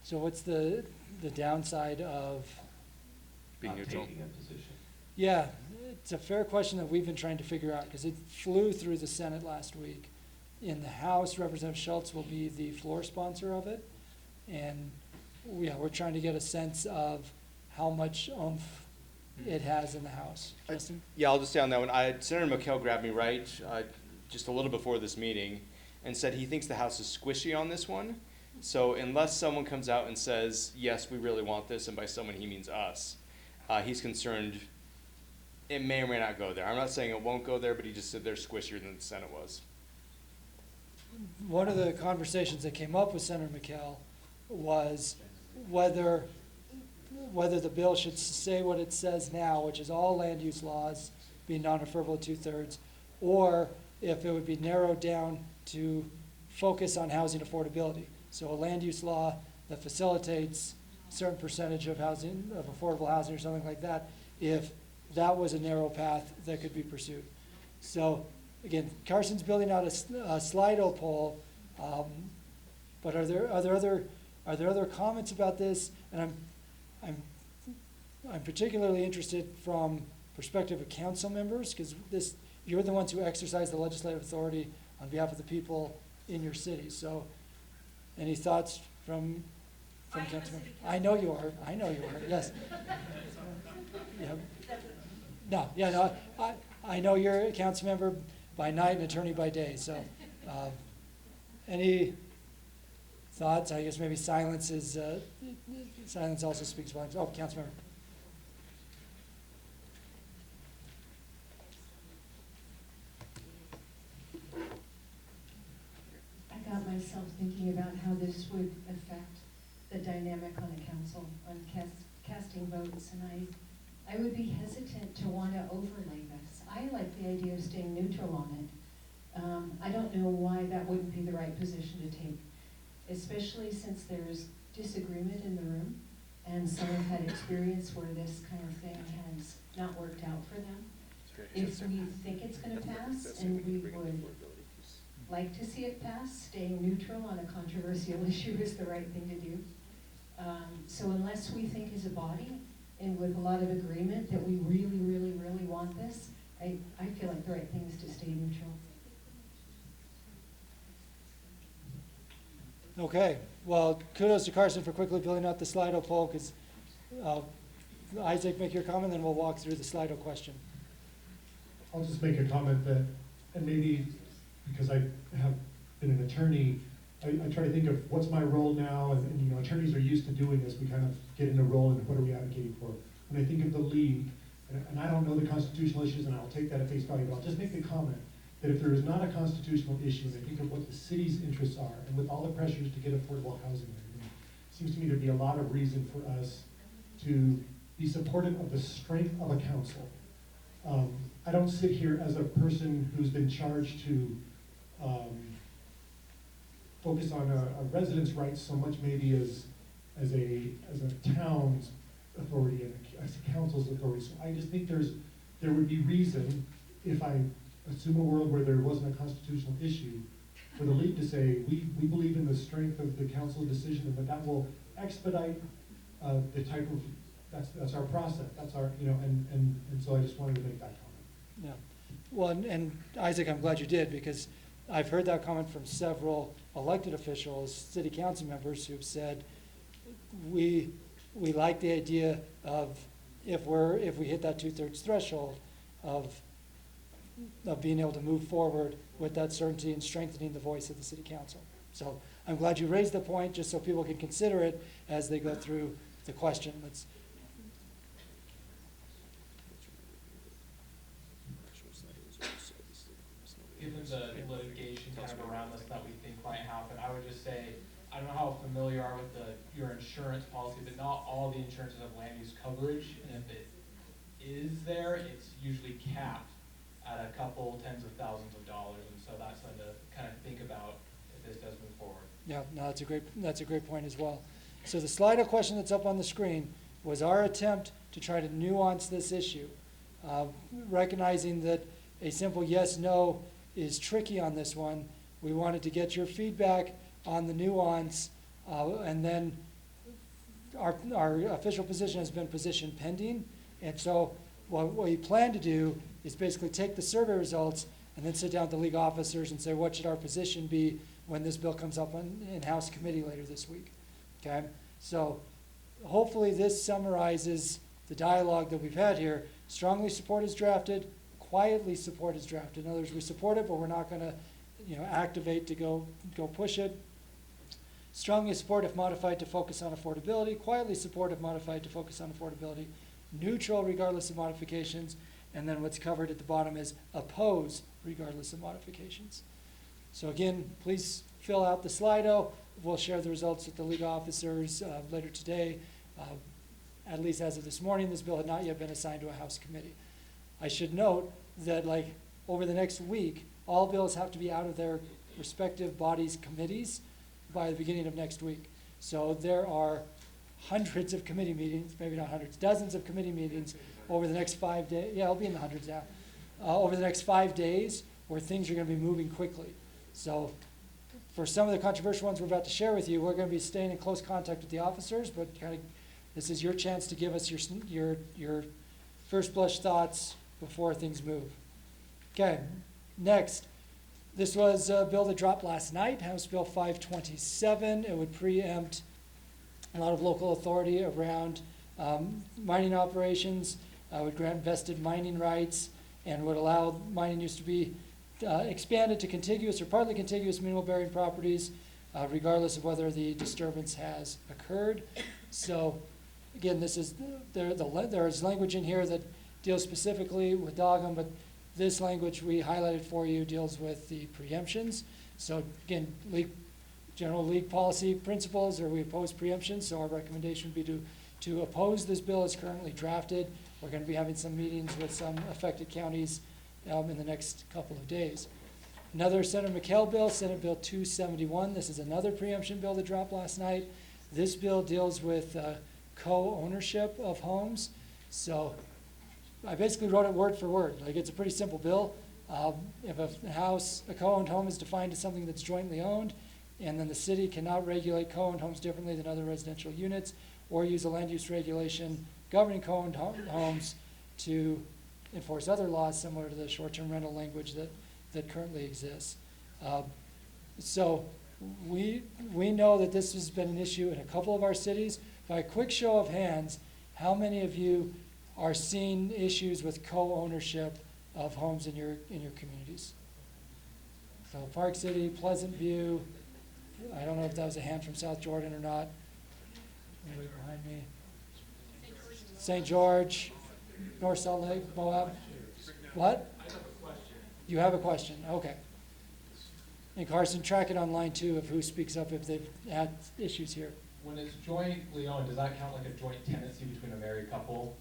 So what's the downside of being neutral? Taking a position. Yeah, it's a fair question that we've been trying to figure out because it flew through the Senate last week. In the House, Representative Schultz will be the floor sponsor of it. And we're trying to get a sense of how much oomph it has in the House. Justin? Yeah, I'll just say on that one. Senator McHale grabbed me right just a little before this meeting and said he thinks the House is squishy on this one. So unless someone comes out and says, yes, we really want this, and by someone he means us, he's concerned it may or may not go there. I'm not saying it won't go there, but he just said they're squishier than the Senate was. One of the conversations that came up with Senator McHale was whether the bill should say what it says now, which is all land use laws being non-referable 2/3, or if it would be narrowed down to focus on housing affordability. So a land use law that facilitates a certain percentage of housing, of affordable housing or something like that, if that was a narrow path that could be pursued. So again, Carson's building out a Slido poll, but are there other comments about this? And I'm particularly interested from perspective of council members, because you're the ones who exercise the legislative authority on behalf of the people in your city. So any thoughts from council members? I know you are, yes. Yeah. I know you're a council member by night and attorney by day, so any thoughts? I guess maybe silence also speaks volumes. Oh, council member. I got myself thinking about how this would affect the dynamic on a council, on casting votes, and I would be hesitant to want to overlay this. I like the idea of staying neutral on it. I don't know why that wouldn't be the right position to take, especially since there's disagreement in the room and some have had experience where this kind of thing has not worked out for them. If we think it's going to pass and we would like to see it pass, staying neutral on a controversial issue is the right thing to do. So unless we think as a body and with a lot of agreement that we really, really, really want this, I feel like the right thing is to stay neutral. Okay, well, kudos to Carson for quickly filling out the Slido poll, because Isaac, make your comment, then we'll walk through the Slido question. I'll just make a comment that, and maybe because I have been an attorney, I try to think of what's my role now, and attorneys are used to doing this. We kind of get in a role and what are we advocating for. When I think of the league, and I don't know the constitutional issues, and I'll take that at face value, but I'll just make the comment that if there is not a constitutional issue, and I think of what the city's interests are, and with all the pressures to get affordable housing, it seems to me there'd be a lot of reason for us to be supportive of the strength of a council. I don't sit here as a person who's been charged to focus on a resident's rights so much maybe as a town's authority and as a council's authority. So I just think there would be reason, if I assume a world where there wasn't a constitutional issue, for the league to say, we believe in the strength of the council's decision, and that will expedite the type of, that's our process, that's our, and so I just wanted to make that comment. Yeah, well, and Isaac, I'm glad you did, because I've heard that comment from several elected officials, city council members, who've said, we like the idea of if we hit that 2/3 threshold of of being able to move forward with that certainty and strengthening the voice of the city council. So I'm glad you raised the point, just so people can consider it as they go through the question. Given the litigation kind of around this that we think might happen, I would just say, I don't know how familiar you are with your insurance policy, but not all the insurances have land use coverage, and if it is there, it's usually capped at a couple tens of thousands of dollars, and so that's something to kind of think about if this does move forward. Yeah, no, that's a great point as well. So the Slido question that's up on the screen was our attempt to try to nuance this issue, recognizing that a simple yes, no is tricky on this one. We wanted to get your feedback on the nuance, and then our official position has been position pending. And so what we plan to do is basically take the survey results and then sit down with the league officers and say, what should our position be when this bill comes up in House committee later this week? Okay, so hopefully this summarizes the dialogue that we've had here. Strongly support is drafted, quietly support is drafted. In other words, we support it, but we're not going to, activate to go push it. Strongly support if modified to focus on affordability. Quietly support if modified to focus on affordability. Neutral regardless of modifications. And then what's covered at the bottom is oppose regardless of modifications. So again, please fill out the Slido. We'll share the results with the league officers later today. At least as of this morning, this bill had not yet been assigned to a House committee. I should note that over the next week, all bills have to be out of their respective bodies' committees by the beginning of next week. So there are hundreds of committee meetings, maybe not hundreds, dozens of committee meetings over the next 5 days. Yeah, it'll be in the hundreds now. Over the next 5 days where things are going to be moving quickly. So for some of the controversial ones we're about to share with you, we're going to be staying in close contact with the officers, but this is your chance to give us your first blush thoughts before things move. Okay, next. This was a bill that dropped last night, House Bill 527. It would preempt a lot of local authority around mining operations, would grant vested mining rights, and would allow mining use to be expanded to contiguous or partly contiguous mineral bearing properties, regardless of whether the disturbance has occurred. So again, there is language in here that deals specifically with Dogum, but this language we highlighted for you deals with the preemptions. So again, general league policy principles, or we oppose preemptions, so our recommendation would be to oppose this bill as currently drafted. We're going to be having some meetings with some affected counties in the next couple of days. Another Senator McHale bill, Senate Bill 271. This is another preemption bill that dropped last night. This bill deals with co-ownership of homes. So I basically wrote it word for word. It's a pretty simple bill. If a co-owned home is defined as something that's jointly owned, and then the city cannot regulate co-owned homes differently than other residential units, or use a land use regulation governing co-owned homes to enforce other laws similar to the short-term rental language that currently exists. So we know that this has been an issue in a couple of our cities. By a quick show of hands, how many of you are seeing issues with co-ownership of homes in your communities? So Park City, Pleasant View, I don't know if that was a hand from South Jordan or not. Anybody behind me? St. George, North Salt Lake, Moab. What? I have a question. You have a question, okay. And Carson, track it online too of who speaks up if they've had issues here. When it's jointly owned, does that count like a joint tenancy between a married couple?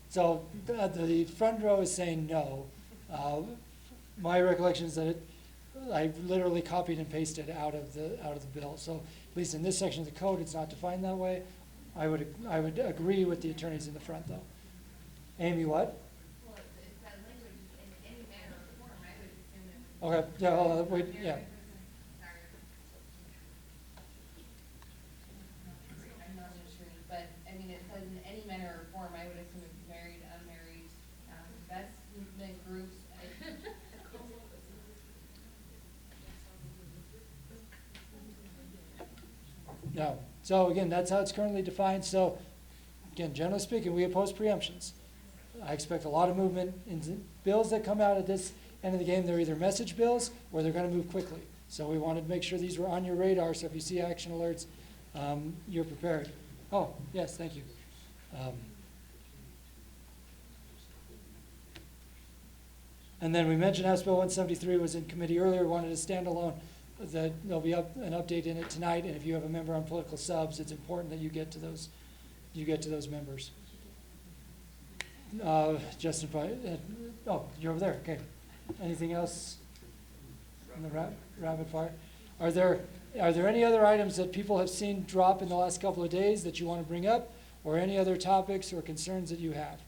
So the front row is saying no. My recollection is that I literally copied and pasted out of the bill. So at least in this section of the code, it's not defined that way. I would agree with the attorneys in the front, though. Amy, what? Well, it's that language in any manner or form. I would assume it would. Okay. Yeah. Wait. Yeah. I'm not sure, but I mean, it says in any manner or form. I would assume it's married, unmarried, investment groups. No. So again, that's how it's currently defined. So again, generally speaking, we oppose preemptions. I expect a lot of movement in bills that come out at this end of the game. They're either message bills or they're going to move quickly. So we wanted to make sure these were on your radar, so if you see action alerts, you're prepared. Oh, yes, thank you. And then we mentioned House Bill 173 was in committee earlier, wanted a standalone, that there'll be an update in it tonight, and if you have a member on political subs, it's important that you get to those members. Justin, oh, you're over there, okay. Anything else in the rapid fire? Are there any other items that people have seen drop in the last couple of days that you want to bring up, or any other topics or concerns that you have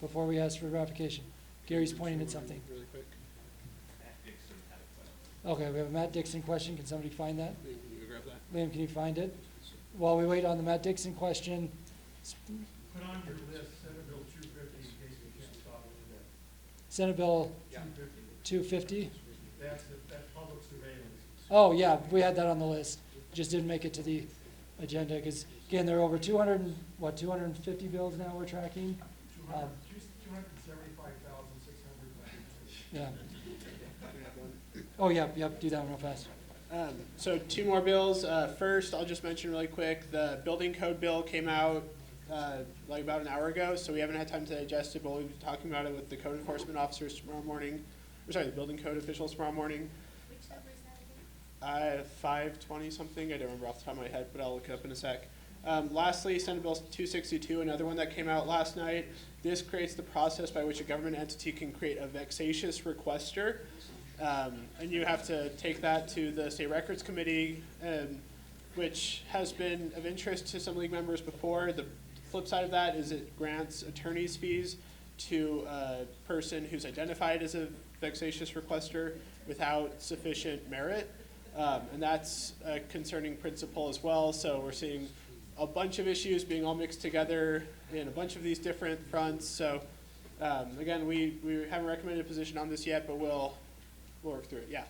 before we ask for ratification? Gary's pointing at something. Really quick. Okay, we have a Matt Dixon question. Can somebody find that? Liam, can you grab that? Liam, can you find it? While we wait on the Matt Dixon question. Put on your list Senate Bill 250 in case we can't stop it today. Senate Bill 250. 250? That's public surveillance. Oh, yeah, we had that on the list. Just didn't make it to the agenda because, again, there are over 250 bills now we're tracking. 275,600. Yeah. Oh, yeah, do that one real fast. So 2 more bills. First, I'll just mention really quick, the building code bill came out like about an hour ago, so we haven't had time to digest it, but we'll be talking about it with the code enforcement officers tomorrow morning. The building code officials tomorrow morning. Which number is that again? 520 something, I don't remember off the top of my head, but I'll look it up in a sec. Lastly, Senate Bill 262, another one that came out last night. This creates the process by which a government entity can create a vexatious requester. And you have to take that to the State Records Committee, which has been of interest to some league members before. The flip side of that is it grants attorney's fees to a person who's identified as a vexatious requester without sufficient merit. And that's a concerning principle as well. So we're seeing a bunch of issues being all mixed together in a bunch of these different fronts. So again, we haven't recommended a position on this yet, but we'll work through it. Yeah.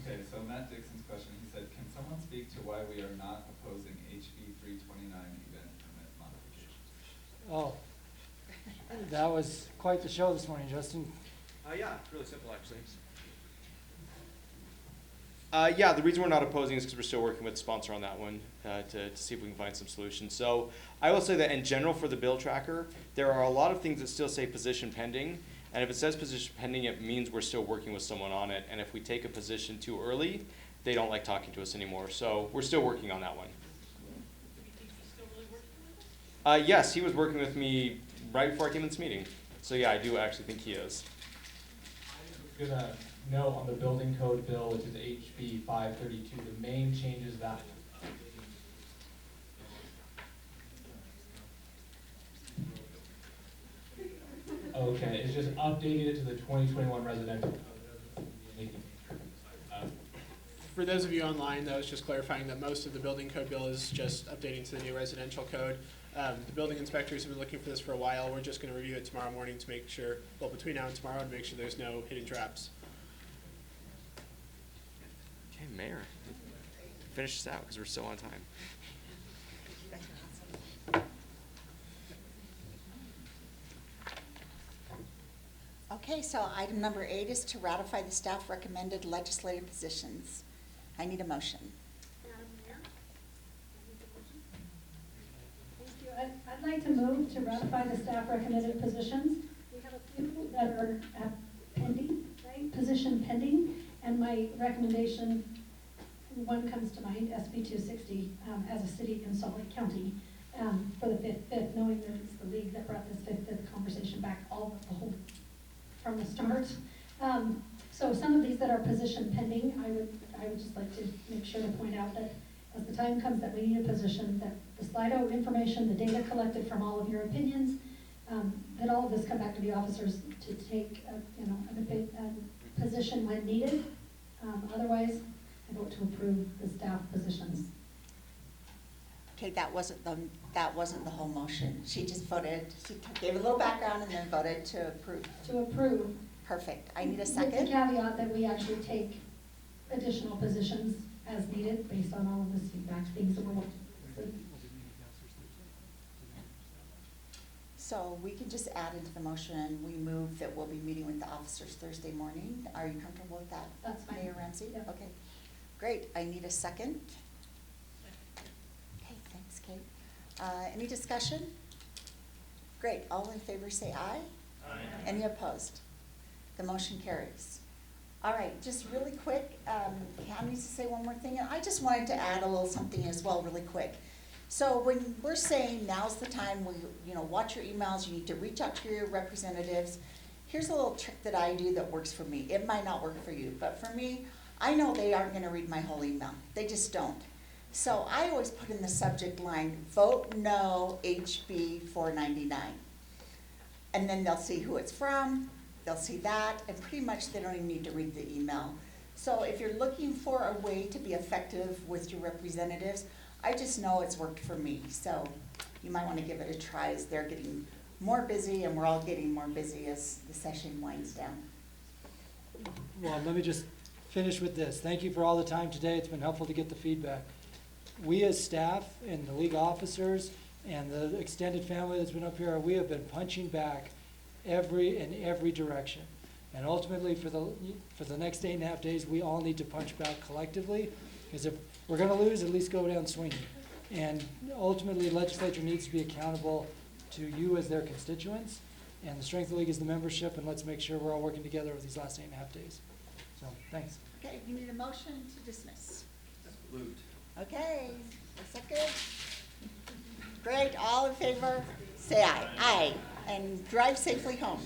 Okay, so Matt Dixon's question, he said, can someone speak to why we are not opposing HB 329 event permit modifications? Oh, that was quite the show this morning, Justin. Yeah, really simple actually. Yeah, the reason we're not opposing is because we're still working with the sponsor on that one to see if we can find some solutions. So I will say that in general for the bill tracker, there are a lot of things that still say position pending. And if it says position pending, it means we're still working with someone on it. And if we take a position too early, they don't like talking to us anymore. So we're still working on that one. Yes, he was working with me right before I came in this meeting. So yeah, I do actually think he is. I'm gonna note on the building code bill, which is HB 532, the main changes that okay, it's just updating it to the 2021 residential. For those of you online, that was just clarifying that most of the building code bill is just updating to the new residential code. The building inspectors have been looking for this for a while. We're just going to review it tomorrow morning to make sure, well, between now and tomorrow, to make sure there's no hidden traps. Okay, Mayor, finish this out because we're still on time. Okay, so item number 8 is to ratify the staff recommended legislative positions. I need a motion. Madam Mayor? Thank you. I'd like to move to ratify the staff recommended positions. We have a few that are pending, right? Position pending, and my recommendation, one comes to mind, SB 260, as a city in Salt Lake County, for the fifth, knowing that it's the league that brought this fifth conversation back the whole from the start. So some of these that are position pending, I would just like to make sure to point out that as the time comes that we need a position, that the Slido information, the data collected from all of your opinions, that all of this come back to the officers to take a position when needed. Otherwise, I vote to approve the staff positions. Okay, that wasn't the whole motion. She just voted, she gave a little background and then voted to approve. To approve. Perfect. I need a With second. the caveat that we actually take additional positions as needed based on all of this feedback, things that we're working. So we can just add into the motion, we move that we'll be meeting with the officers Thursday morning. Are you comfortable with that? That's fine. Mayor Ramsey? Yeah. Okay, great. I need a second. Okay, thanks, Kate. Any discussion? Great. All in favor say aye. Aye. Any opposed? The motion carries. All right, just really quick, Cam needs to say one more thing, and I just wanted to add a little something as well, really quick. So when we're saying now's the time, watch your emails, you need to reach out to your representatives. Here's a little trick that I do that works for me. It might not work for you, but for me, I know they aren't gonna read my whole email. They just don't. So I always put in the subject line, vote no HB 499. And then they'll see who it's from, they'll see that, and pretty much they don't even need to read the email. So if you're looking for a way to be effective with your representatives, I just know it's worked for me. So you might want to give it a try as they're getting more busy and we're all getting more busy as the session winds down. Well, let me just finish with this. Thank you for all the time today. It's been helpful to get the feedback. We as staff and the league officers and the extended family that's been up here, we have been punching back in every direction. And ultimately, for the next 8.5 days, we all need to punch back collectively, because if we're gonna lose, at least go down swinging. And ultimately, the legislature needs to be accountable to you as their constituents, and the strength of the league is the membership, and let's make sure we're all working together over these last 8.5 days. So, thanks. Okay, you need a motion to dismiss. Moved. Okay, a second. Great, all in favor, say aye. Aye, and drive safely home.